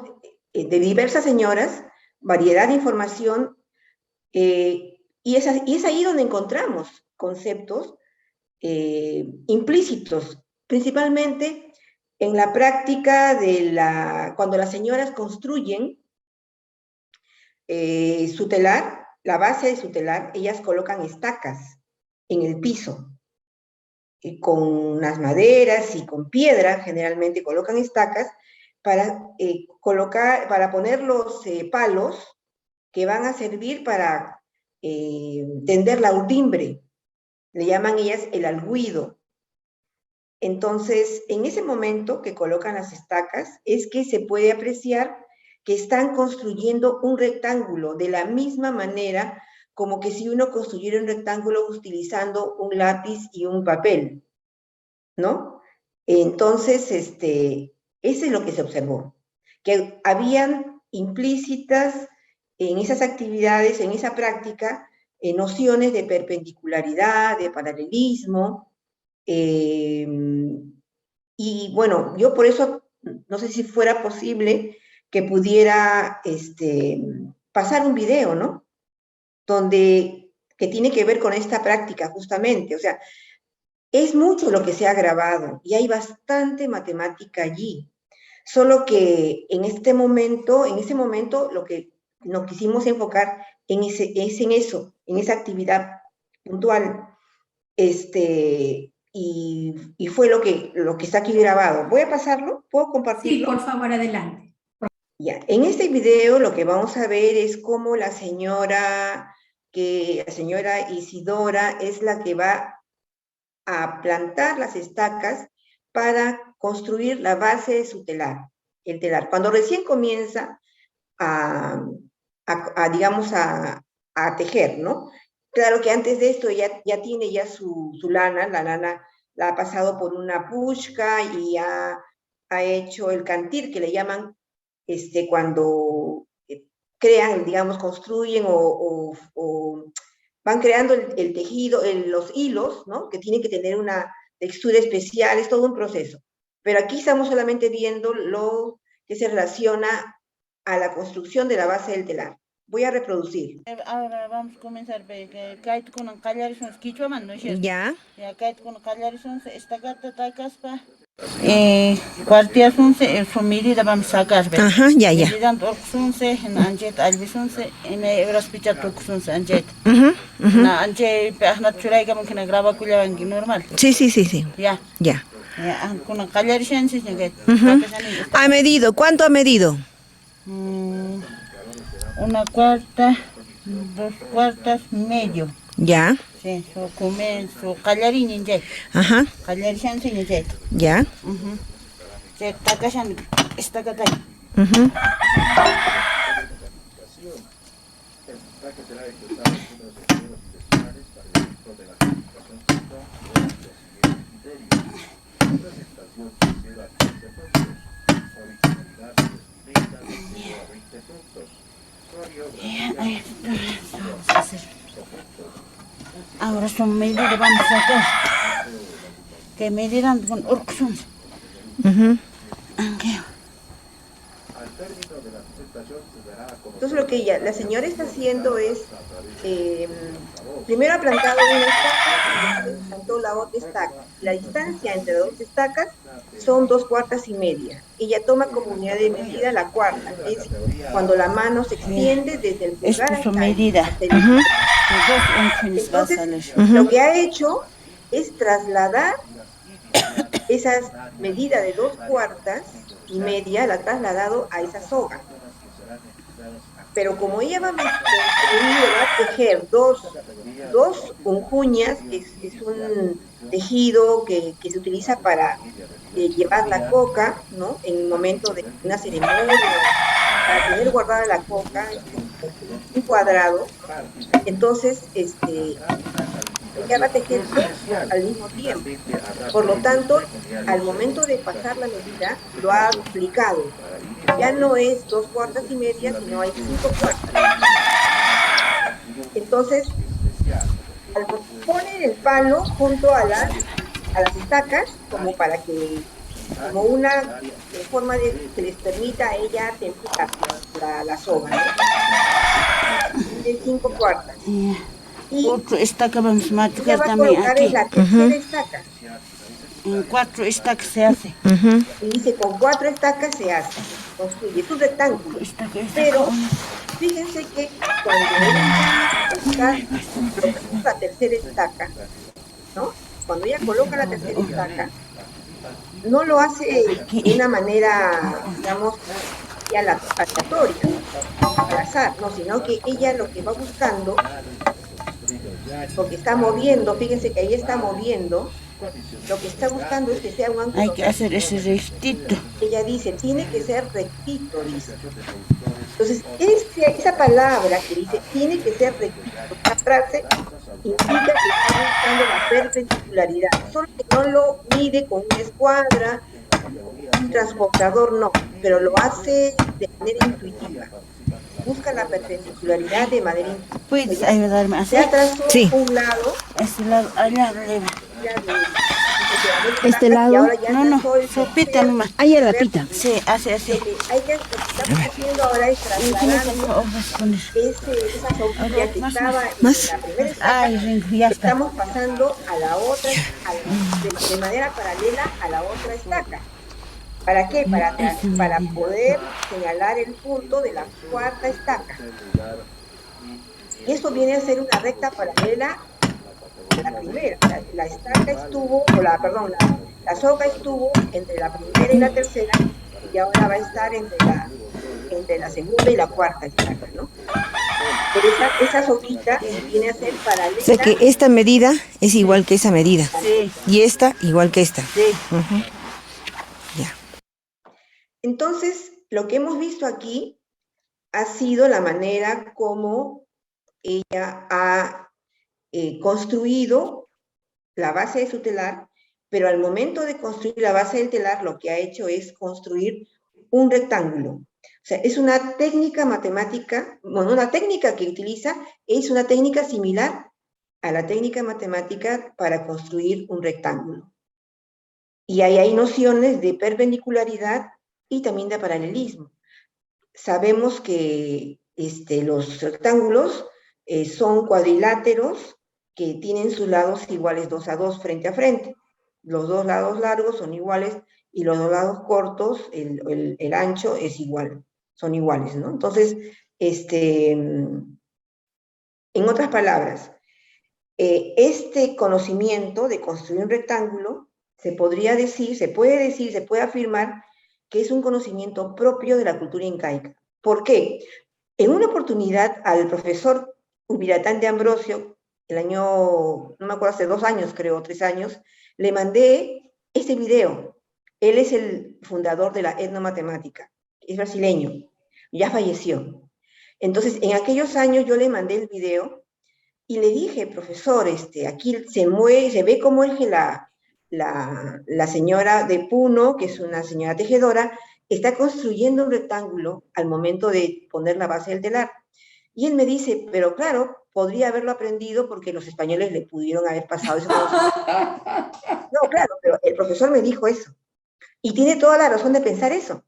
de diversas señoras, variedad de información, y es ahí donde encontramos conceptos implícitos, principalmente en la práctica cuando las señoras construyen su telar, la base de su telar, ellas colocan estacas en el piso, con unas maderas y con piedra, generalmente colocan estacas para poner los palos que van a servir para tender la urdimbre. Le llaman ellas el alguido. Entonces, en ese momento que colocan las estacas, es que se puede apreciar que están construyendo un rectángulo de la misma manera como que si uno construyera un rectángulo utilizando un lápiz y un papel, ¿no? Entonces, ese es lo que se observó, que habían implícitas en esas actividades, en esa práctica, nociones de perpendicularidad, de paralelismo, y bueno, yo por eso, no sé si fuera posible que pudiera pasar un video, ¿no? Que tiene que ver con esta práctica justamente, o sea, es mucho lo que se ha grabado y hay bastante matemática allí, solo que en ese momento lo que nos quisimos enfocar es en eso, en esa actividad puntual, y fue lo que está aquí grabado. Voy a pasarlo, ¿puedo compartirlo? Sí, por favor, adelante. Ya, en este video lo que vamos a ver es cómo la señora Isidora es la que va a plantar las estacas para construir la base de su telar, el telar. Cuando recién comienza digamos, a tejer, ¿no? Claro que antes de esto ya tiene su lana, la lana la ha pasado por una pushka y ha hecho el cantir, que le llaman cuando crean, digamos, construyen o van creando el tejido, los hilos, ¿no? Que tienen que tener una textura especial, es todo un proceso. Pero aquí estamos solamente viendo lo que se relaciona a la construcción de la base del telar. Voy a reproducir. Ahora vamos a comenzar kayt con callarisons quichuaman, ¿no es cierto? Ya. Ya kayt con callarisons esta carta taikaspa. Cuartiasunse su medida vamos a sacar. Ajá, ya. Medida torxunse, en anjet albisunse, en euros picha torxunse anjet. Na anjet peahna churaiga mungkin graba kullabangi normal. Sí. Ya. Ya. Con callarisons sí que. ¿Ha medido? ¿Cuánto ha medido? Una cuarta, 2 cuartas, medio. Ya. Sí, su callarín en jet. Ajá. Callarín en jet. Ya. Se takashan esta katay. Vamos a hacer. Ahora son medidas, vamos a sacar. Que medirán con orcos. Entonces lo que la señora está haciendo es, primero ha plantado una estaca y después plantó la otra estaca. La distancia entre las dos estacas son 2 cuartas y media. Ella toma como unidad de medida la cuarta, es cuando la mano se extiende desde el pulgar Esto son hasta medidas. Entonces, lo que ha hecho es trasladar esas medidas de 2 cuartas y media, la ha trasladado a esa soga. Pero como ella va a tejer dos unjuñas, es un tejido que se utiliza para llevar la coca, ¿no? En el momento de una ceremonia, para tener guardada la coca, un cuadrado. Entonces, ella va a tejer dos al mismo tiempo. Por lo tanto, al momento de pasar la medida, lo ha duplicado. Ya no es 2 cuartas y media, sino hay 5 cuartas. Entonces, al poner el palo junto a las estacas, como para que, como una forma de que les permita a ella templar la soga, ¿no? De 5 cuartas. Y Otro estaca vamos a ella va a también colocar aquí. en la tercera estaca. En 4 estacas se hace. Y dice, con 4 estacas se hace, construye, es un rectángulo. Pero fíjense que cuando ella está colocando la tercera estaca, ¿no? Cuando ella coloca la tercera estaca, no lo hace de una manera, digamos, aleatoria, al azar, no, sino que ella lo que va buscando, porque está moviendo, fíjense que ahí está moviendo, lo que está buscando es que sea un ángulo. Hay que hacer ese rectito. Ella dice, tiene que ser rectito, dice. Entonces, esa palabra que dice, tiene que ser rectito, esta frase indica que está buscando la perpendicularidad, solo que no lo mide con una escuadra, un transportador, no, pero lo hace de manera intuitiva. Busca la perpendicularidad de manera intuitiva. ¿Puedes ayudarme a hacer? Ya trazó Sí. un lado, Este lado, allá arriba. Este lado. y ahora ya No, trazó el sopita nomás. Ahí a la pita. Sí, hace así. Lo que estamos haciendo ahora es trasladando esa soguilla que estaba en ¿Más? la primera estaca, Ay, Ringo, ya está. estamos pasando a la otra, de manera paralela a la otra estaca. ¿Para qué? Para poder señalar el punto de la cuarta estaca. Y eso viene a ser una recta paralela a la primera. La estaca estuvo, la soga estuvo entre la primera y la tercera, y ahora va a estar entre la segunda y la cuarta estaca, ¿no? Pero esa soguita viene a ser paralela. O sea que esta medida es igual que esa medida. Sí, Y esta igual que esta. sí. Ya. Entonces, lo que hemos visto aquí ha sido la manera como ella ha construido la base de su telar, pero al momento de construir la base del telar, lo que ha hecho es construir un rectángulo. O sea, es una técnica matemática, bueno, una técnica que utiliza es una técnica similar a la técnica matemática para construir un rectángulo. Y ahí hay nociones de perpendicularidad y también de paralelismo. Sabemos que los rectángulos son cuadriláteros que tienen sus lados iguales 2 a 2 frente a frente. Los dos lados largos son iguales y los dos lados cortos, el ancho es igual, son iguales, ¿no? Entonces, en otras palabras, este conocimiento de construir un rectángulo se puede afirmar que es un conocimiento propio de la cultura incaica. ¿Por qué? En una oportunidad al profesor Ubiratán de Ambrosio, el año, no me acuerdo, hace 2 años creo, 3 años, le mandé este video. Él es el fundador de la etnomatemática, es brasileño, ya falleció. Entonces, en aquellos años yo le mandé el video y le dije, profesor, aquí se ve como es que la señora de Puno, que es una señora tejedora, está construyendo un rectángulo al momento de poner la base del telar. Y él me dice, pero claro, podría haberlo aprendido porque los españoles le pudieron haber pasado eso. No, claro, pero el profesor me dijo eso. Y tiene toda la razón de pensar eso.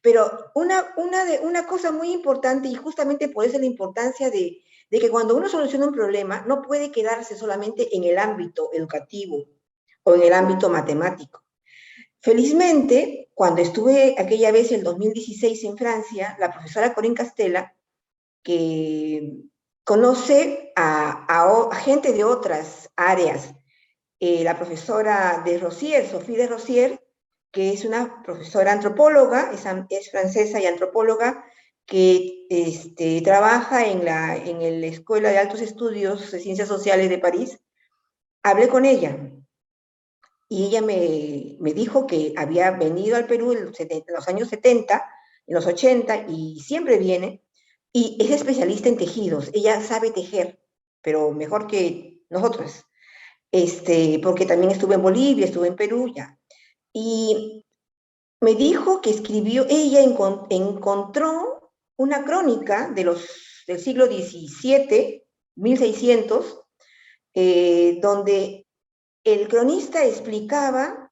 Pero una cosa muy importante, y justamente por eso la importancia de que cuando uno soluciona un problema, no puede quedarse solamente en el ámbito educativo o en el ámbito matemático. Felizmente, cuando estuve aquella vez, el 2016, en Francia, la profesora Corinne Castella, que conoce a gente de otras áreas, la profesora de Rosier, Sophie de Rosier, que es una profesora antropóloga, es francesa y antropóloga, que trabaja en la Escuela de Altos Estudios de Ciencias Sociales de París. Hablé con ella y ella me dijo que había venido al Perú en los años 70, en los 80, y siempre viene, y es especialista en tejidos. Ella sabe tejer, pero mejor que nosotros, porque también estuve en Bolivia, estuve en Perú ya. Y me dijo que ella encontró una crónica del siglo XVII, 1600, donde el cronista explicaba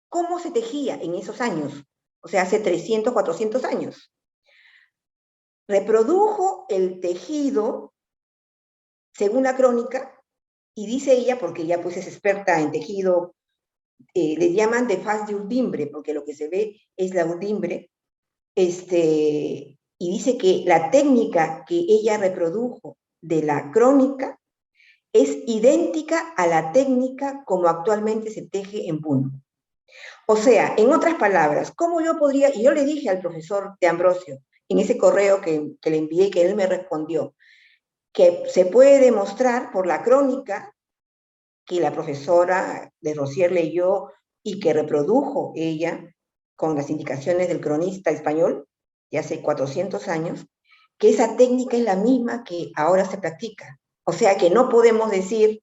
cómo se tejía en esos años, o sea, hace 300, 400 años. Reprodujo el tejido según la crónica, y dice ella, porque ella pues es experta en tejido, le llaman de faz de urdimbre, porque lo que se ve es la urdimbre, y dice que la técnica que ella reprodujo de la crónica es idéntica a la técnica como actualmente se teje en Puno. O sea, en otras palabras, ¿cómo yo podría? Y yo le dije al profesor de Ambrosio, en ese correo que le envié, que él me respondió, que se puede demostrar por la crónica que la profesora de Rosier leyó y que reprodujo ella con las indicaciones del cronista español de hace 400 años, que esa técnica es la misma que ahora se practica. O sea que no podemos decir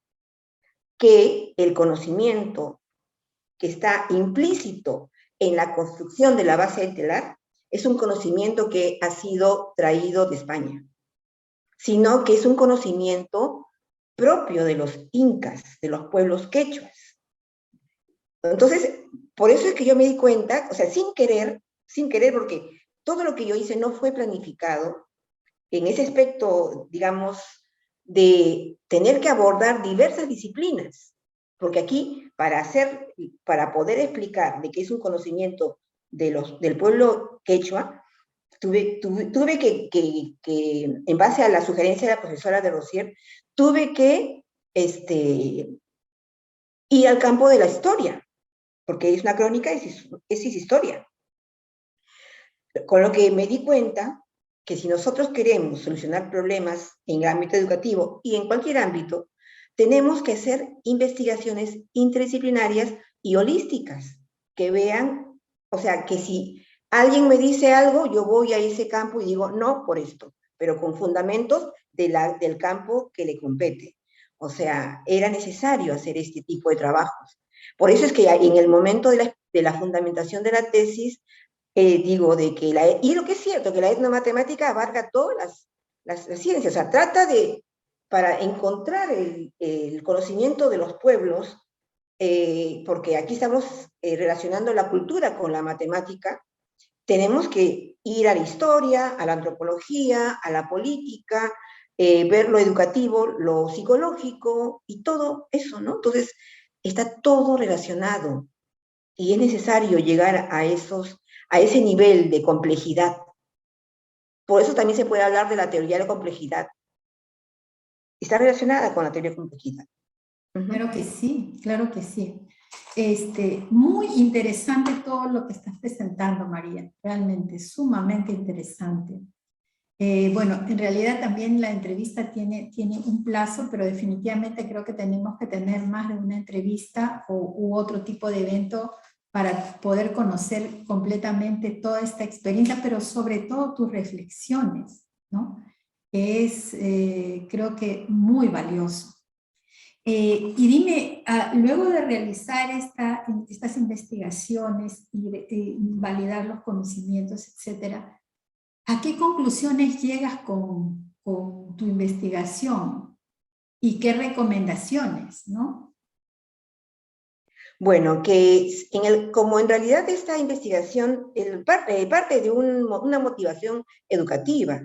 que el conocimiento que está implícito en la construcción de la base del telar es un conocimiento que ha sido traído de España, sino que es un conocimiento propio de los incas, de los pueblos quechuas. Entonces, por eso es que yo me di cuenta, o sea, sin querer, porque todo lo que yo hice no fue planificado, en ese aspecto, digamos, de tener que abordar diversas disciplinas, porque aquí, para poder explicar de qué es un conocimiento del pueblo quechua, tuve que, en base a la sugerencia de la profesora de Rosier, tuve que ir al campo de la historia, porque es una crónica, es historia. Con lo que me di cuenta que si nosotros queremos solucionar problemas en el ámbito educativo y en cualquier ámbito, tenemos que hacer investigaciones interdisciplinarias y holísticas, que vean, o sea, que si alguien me dice algo, yo voy a ese campo y digo, no por esto, pero con fundamentos del campo que le compete. O sea, era necesario hacer este tipo de trabajos. Por eso es que en el momento de la fundamentación de la tesis, digo, y lo que es cierto, que la etnomatemática abarca todas las ciencias, o sea, trata para encontrar el conocimiento de los pueblos, porque aquí estamos relacionando la cultura con la matemática, tenemos que ir a la historia, a la antropología, a la política, ver lo educativo, lo psicológico y todo eso, ¿no? Entonces, está todo relacionado y es necesario llegar a ese nivel de complejidad. Por eso también se puede hablar de la teoría de la complejidad. Está relacionada con la teoría de complejidad. Claro que sí, claro que sí. Muy interesante todo lo que estás presentando, María, realmente sumamente interesante. Bueno, en realidad también la entrevista tiene un plazo, pero definitivamente creo que tenemos que tener más de una entrevista u otro tipo de evento para poder conocer completamente toda esta experiencia, pero sobre todo tus reflexiones, ¿no? Es, creo que, muy valioso. Y dime, luego de realizar estas investigaciones y validar los conocimientos, etcétera, ¿a qué conclusiones llegas con tu investigación? ¿Y qué recomendaciones, no? Bueno, que como en realidad esta investigación parte de una motivación educativa.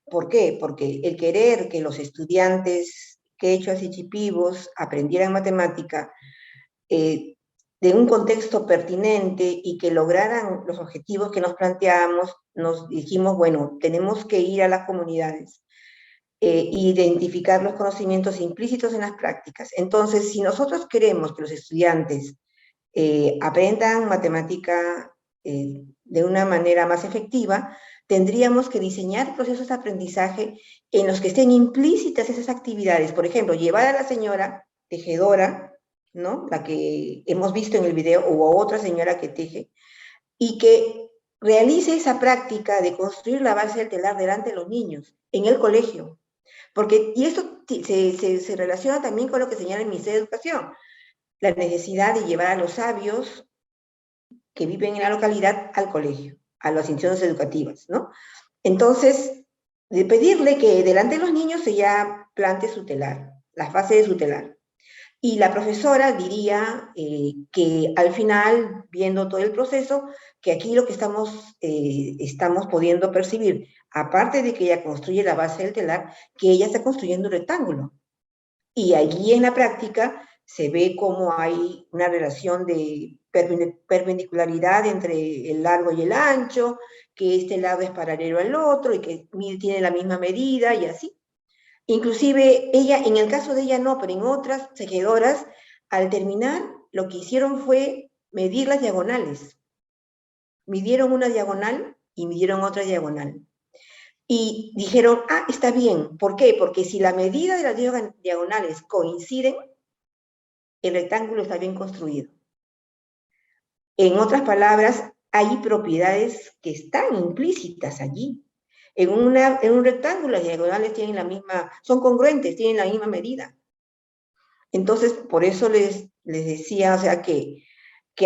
¿Por qué? Porque el querer que los estudiantes quechuas y chipivos aprendieran matemática de un contexto pertinente y que lograran los objetivos que nos planteábamos, nos dijimos, bueno, tenemos que ir a las comunidades, identificar los conocimientos implícitos en las prácticas. Entonces, si nosotros queremos que los estudiantes aprendan matemática de una manera más efectiva, tendríamos que diseñar procesos de aprendizaje en los que estén implícitas esas actividades. Por ejemplo, llevar a la señora tejedora, ¿no? La que hemos visto en el video, o otra señora que teje, y que realice esa práctica de construir la base del telar delante de los niños, en el colegio. Y esto se relaciona también con lo que señala el Ministerio de Educación, la necesidad de llevar a los sabios que viven en la localidad al colegio, a las instituciones educativas, ¿no? Entonces, de pedirle que delante de los niños se ya plante su telar, la fase de su telar. Y la profesora diría que al final, viendo todo el proceso, que aquí lo que estamos pudiendo percibir, aparte de que ella construye la base del telar, que ella está construyendo un rectángulo. Y allí en la práctica se ve cómo hay una relación de perpendicularidad entre el largo y el ancho, que este lado es paralelo al otro y que tiene la misma medida y así. Inclusive ella, en el caso de ella no, pero en otras tejedoras, al terminar, lo que hicieron fue medir las diagonales. Midieron una diagonal y midieron otra diagonal. Y dijeron, está bien. ¿Por qué? Porque si la medida de las diagonales coinciden, el rectángulo está bien construido. En otras palabras, hay propiedades que están implícitas allí. En un rectángulo las diagonales tienen son congruentes, tienen la misma medida. Entonces, por eso les decía, o sea, que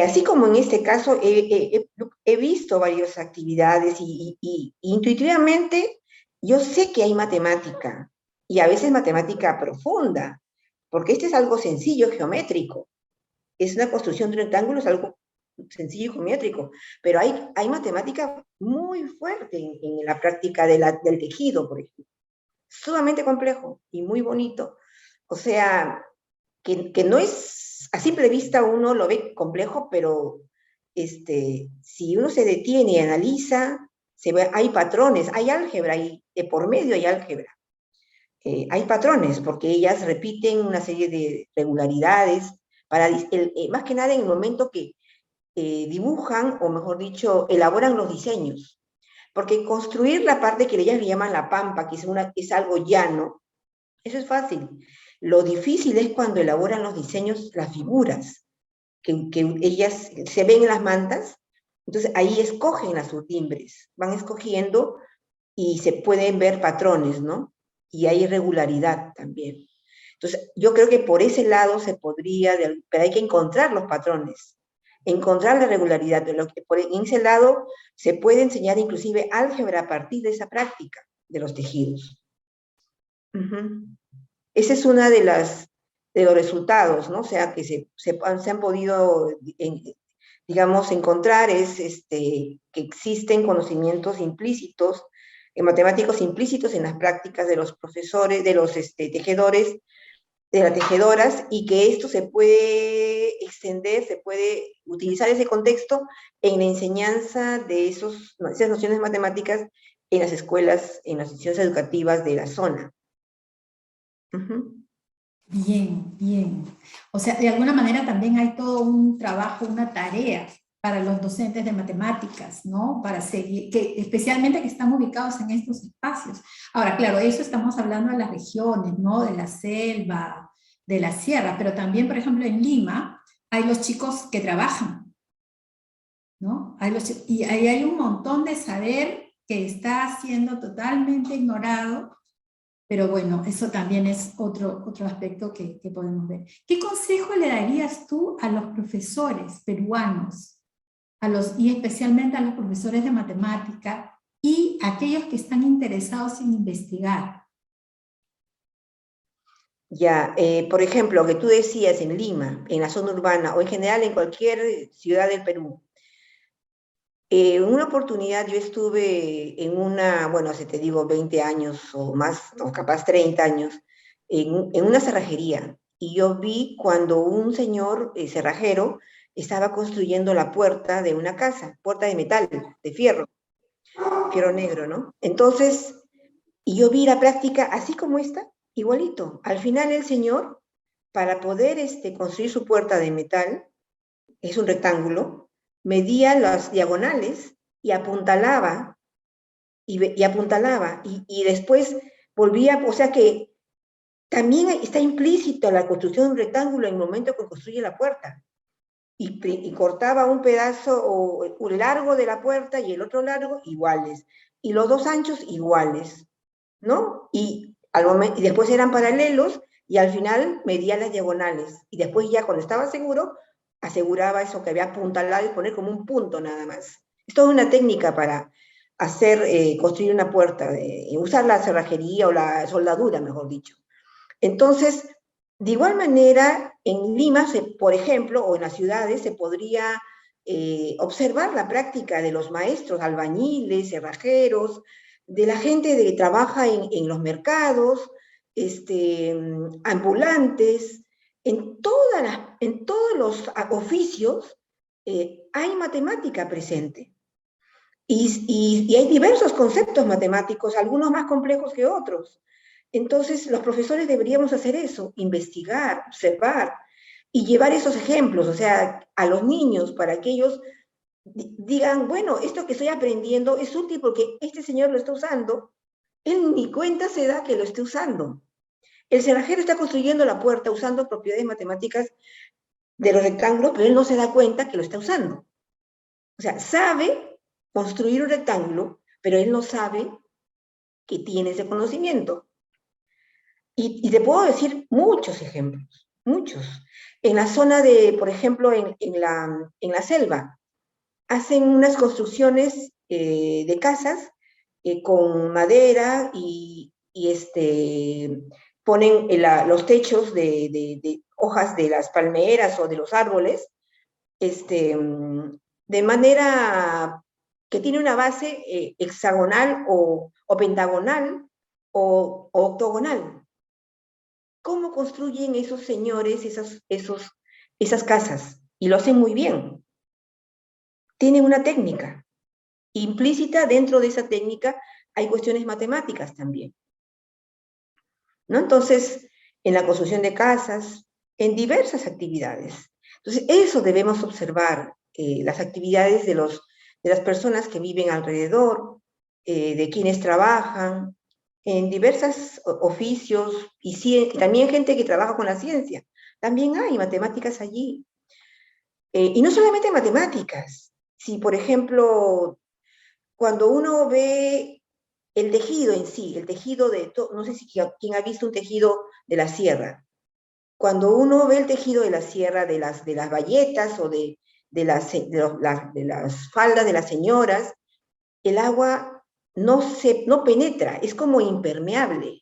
así como en este caso he visto varias actividades y intuitivamente yo sé que hay matemática, y a veces matemática profunda, porque este es algo sencillo, geométrico. Es una construcción de un rectángulo, es algo sencillo y geométrico, pero hay matemática muy fuerte en la práctica del tejido, por ejemplo. Sumamente complejo y muy bonito. O sea, que no es, a simple vista uno lo ve complejo, pero si uno se detiene y analiza, hay patrones, hay álgebra, y de por medio hay álgebra. Hay patrones, porque ellas repiten una serie de regularidades, más que nada en el momento que dibujan, o mejor dicho, elaboran los diseños. Porque construir la parte que ellas le llaman la pampa, que es algo llano, eso es fácil. Lo difícil es cuando elaboran los diseños, las figuras, que ellas se ven en las mantas, entonces ahí escogen las surtimbres, van escogiendo y se pueden ver patrones, ¿no? Y hay irregularidad también. Entonces, yo creo que por ese lado se podría, pero hay que encontrar los patrones, encontrar la regularidad, en ese lado se puede enseñar inclusive álgebra a partir de esa práctica de los tejidos. Ese es uno de los resultados, ¿no? O sea, que se han podido, digamos, encontrar que existen conocimientos implícitos, matemáticos implícitos en las prácticas de los profesores, de los tejedores, de las tejedoras, y que esto se puede extender, se puede utilizar ese contexto en la enseñanza de esas nociones matemáticas en las escuelas, en las instituciones educativas de la zona. Bien, bien. O sea, de alguna manera también hay todo un trabajo, una tarea para los docentes de matemáticas, ¿no? Para seguir, especialmente que están ubicados en estos espacios. Ahora, claro, eso estamos hablando de las regiones, ¿no? De la selva, de la sierra, pero también, por ejemplo, en Lima hay los chicos que trabajan, ¿no? Y ahí hay un montón de saber que está siendo totalmente ignorado, pero bueno, eso también es otro aspecto que podemos ver. ¿Qué consejo le darías tú a los profesores peruanos, y especialmente a los profesores de matemática y aquellos que están interesados en investigar? Ya, por ejemplo, lo que tú decías en Lima, en la zona urbana, o en general en cualquier ciudad del Perú. En una oportunidad yo estuve en una, bueno, hace te digo 20 años o más, o capaz 30 años, en una cerrajería. Y yo vi cuando un señor cerrajero estaba construyendo la puerta de una casa, puerta de metal, de fierro negro, ¿no? Entonces, y yo vi la práctica así como esta, igualito. Al final el señor, para poder construir su puerta de metal, es un rectángulo, medía las diagonales y apuntalaba, y después volvía, o sea que también está implícito la construcción de un rectángulo en el momento que construye la puerta. Y cortaba un pedazo o un largo de la puerta y el otro largo iguales, y los dos anchos iguales, ¿no? Y después eran paralelos, y al final medía las diagonales, y después ya cuando estaba seguro, aseguraba eso que había apuntalado y poner como un punto nada más. Es toda una técnica para construir una puerta, usar la cerrajería o la soldadura, mejor dicho. Entonces, de igual manera, en Lima, por ejemplo, o en las ciudades, se podría observar la práctica de los maestros, albañiles, cerrajeros, de la gente que trabaja en los mercados, ambulantes, en todos los oficios hay matemática presente. Y hay diversos conceptos matemáticos, algunos más complejos que otros. Entonces, los profesores deberíamos hacer eso, investigar, observar y llevar esos ejemplos, o sea, a los niños para que ellos digan, bueno, esto que estoy aprendiendo es útil porque este señor lo está usando, él ni cuenta se da que lo esté usando. El cerrajero está construyendo la puerta usando propiedades matemáticas de los rectángulos, pero él no se da cuenta que lo está usando. O sea, sabe construir un rectángulo, pero él no sabe que tiene ese conocimiento. Y te puedo decir muchos ejemplos, muchos. En la zona de, por ejemplo, en la selva, hacen unas construcciones de casas con madera y ponen los techos de hojas de las palmeras o de los árboles, de manera que tiene una base hexagonal o pentagonal o octogonal. ¿Cómo construyen esos señores esas casas? Y lo hacen muy bien. Tienen una técnica. Implícita dentro de esa técnica hay cuestiones matemáticas también, ¿no? Entonces, en la construcción de casas, en diversas actividades. Entonces, eso debemos observar, las actividades de las personas que viven alrededor, de quienes trabajan, en diversos oficios, y también gente que trabaja con la ciencia. También hay matemáticas allí. Y no solamente matemáticas. Si, por ejemplo, cuando uno ve el tejido en sí, el tejido no sé si quién ha visto un tejido de la sierra. Cuando uno ve el tejido de la sierra, de las bayetas o de las faldas de las señoras, el agua no penetra, es como impermeable.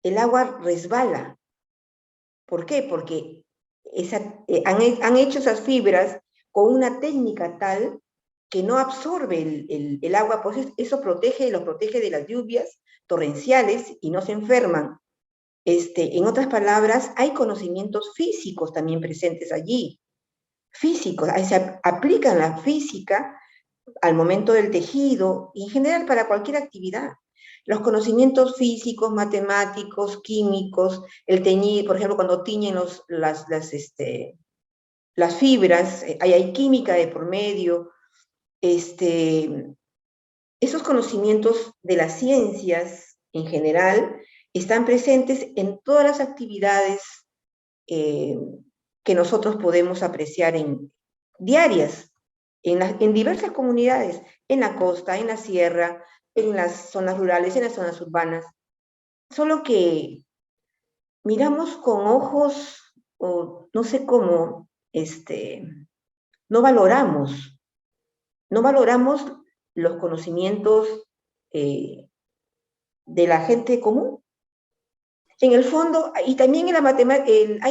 El agua resbala. ¿Por qué? Porque han hecho esas fibras con una técnica tal que no absorbe el agua, pues eso los protege de las lluvias torrenciales y no se enferman. En otras palabras, hay conocimientos físicos también presentes allí. Físicos, ahí se aplican la física al momento del tejido y en general para cualquier actividad. Los conocimientos físicos, matemáticos, químicos, el teñir, por ejemplo, cuando tiñen las fibras, hay química de por medio. Esos conocimientos de las ciencias en general están presentes en todas las actividades que nosotros podemos apreciar diarias en diversas comunidades, en la costa, en la sierra, en las zonas rurales, en las zonas urbanas. Solo que miramos con ojos, o no sé cómo, no valoramos, no valoramos los conocimientos de la gente común. En el fondo, y también en la matemática,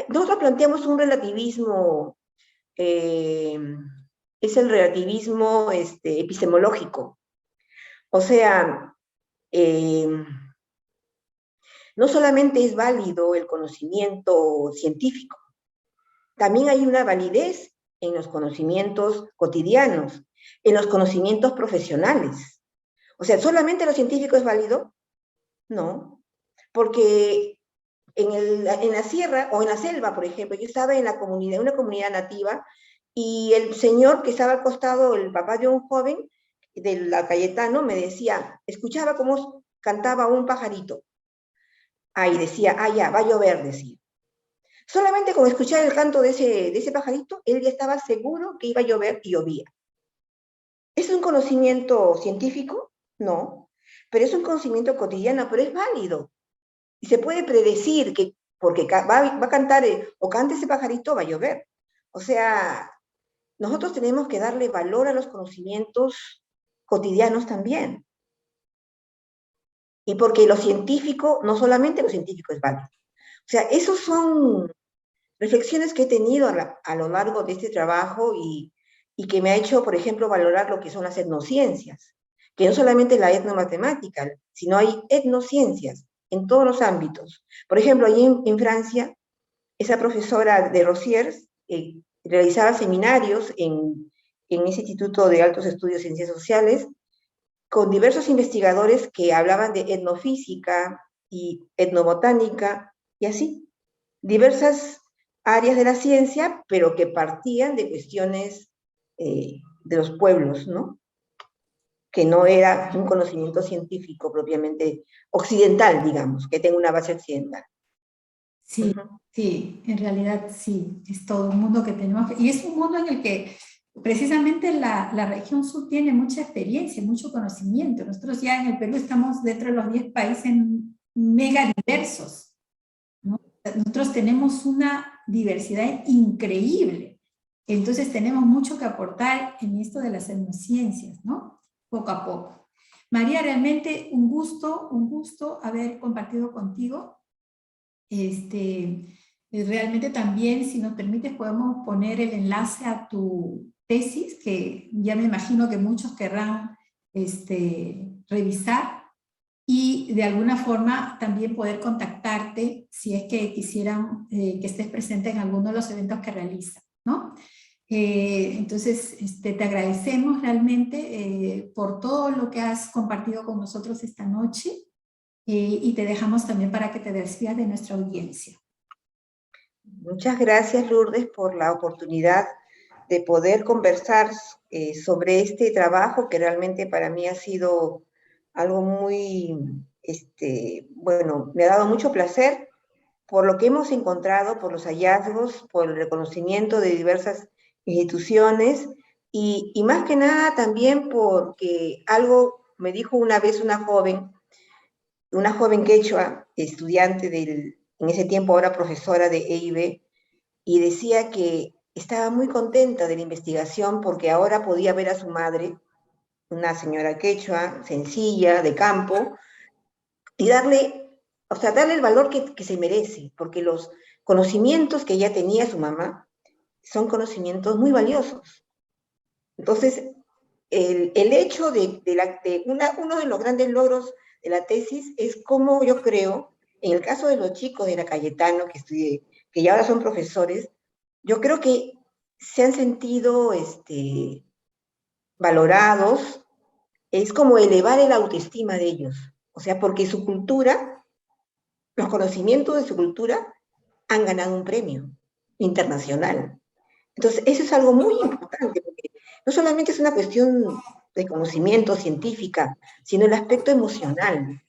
nosotros planteamos un relativismo, es el relativismo epistemológico. O sea, no solamente es válido el conocimiento científico, también hay una validez en los conocimientos cotidianos, en los conocimientos profesionales. O sea, ¿solamente lo científico es válido? No, porque en la sierra o en la selva, por ejemplo, yo estaba en una comunidad nativa, y el señor que estaba al costado, el papá de un joven, del Cayetano, me decía, escuchaba cómo cantaba un pajarito. Y decía, ya, va a llover, decía. Solamente con escuchar el canto de ese pajarito, él ya estaba seguro que iba a llover y llovía. ¿Es un conocimiento científico? No, pero es un conocimiento cotidiano, pero es válido. Y se puede predecir que porque va a cantar o cante ese pajarito, va a llover. O sea, nosotros tenemos que darle valor a los conocimientos cotidianos también. Y porque lo científico, no solamente lo científico es válido. O sea, esos son reflexiones que he tenido a lo largo de este trabajo y que me ha hecho, por ejemplo, valorar lo que son las etnociencias, que no solamente la etnomatemática, sino hay etnociencias en todos los ámbitos. Por ejemplo, allí en Francia, esa profesora de Rosiers realizaba seminarios en ese Instituto de Altos Estudios en Ciencias Sociales con diversos investigadores que hablaban de etnofísica y etnobotánica y así, diversas áreas de la ciencia, pero que partían de cuestiones de los pueblos, ¿no? Que no era un conocimiento científico propiamente occidental, digamos, que tenga una base occidental. Sí, sí, en realidad sí, es todo un mundo que tenemos, y es un mundo en el que precisamente la región sur tiene mucha experiencia, mucho conocimiento. Nosotros ya en el Perú estamos dentro de los 10 países mega diversos, ¿no? Nosotros tenemos una diversidad increíble, entonces tenemos mucho que aportar en esto de las etnociencias, ¿no? Poco a poco. María, realmente un gusto haber compartido contigo. Realmente también, si nos permites, podemos poner el enlace a tu tesis, que ya me imagino que muchos querrán revisar, y de alguna forma también poder contactarte si es que quisieran que estés presente en alguno de los eventos que realizan, ¿no? Entonces, te agradecemos realmente por todo lo que has compartido con nosotros esta noche, y te dejamos también para que te despidas de nuestra audiencia. Muchas gracias, Lourdes, por la oportunidad de poder conversar sobre este trabajo que realmente para mí ha sido algo muy, bueno, me ha dado mucho placer por lo que hemos encontrado, por los hallazgos, por el reconocimiento de diversas instituciones y más que nada también porque algo me dijo una vez una joven quechua, estudiante en ese tiempo ahora profesora de EIB, y decía que estaba muy contenta de la investigación porque ahora podía ver a su madre, una señora quechua, sencilla, de campo, y darle el valor que se merece, porque los conocimientos que ella tenía su mamá son conocimientos muy valiosos. Entonces, el hecho uno de los grandes logros de la tesis es cómo yo creo, en el caso de los chicos de la Cayetano que estudié, que ya ahora son profesores, yo creo que se han sentido valorados, es como elevar el autoestima de ellos, o sea, porque su cultura, los conocimientos de su cultura han ganado un premio internacional. Entonces, eso es algo muy importante, porque no solamente es una cuestión de conocimiento científica, sino el aspecto emocional.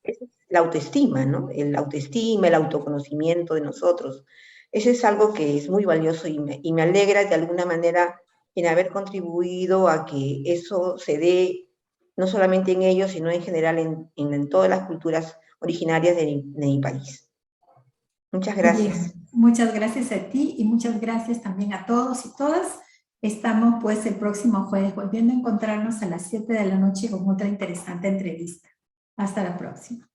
Es la autoestima, ¿no? El autoestima, el autoconocimiento de nosotros. Eso es algo que es muy valioso y me alegra de alguna manera en haber contribuido a que eso se dé no solamente en ellos, sino en general en todas las culturas originarias de mi país. Muchas gracias. Bien, muchas gracias a ti y muchas gracias también a todos y todas. Estamos pues el próximo jueves volviendo a encontrarnos a las 7 de la noche con otra interesante entrevista. Hasta la próxima.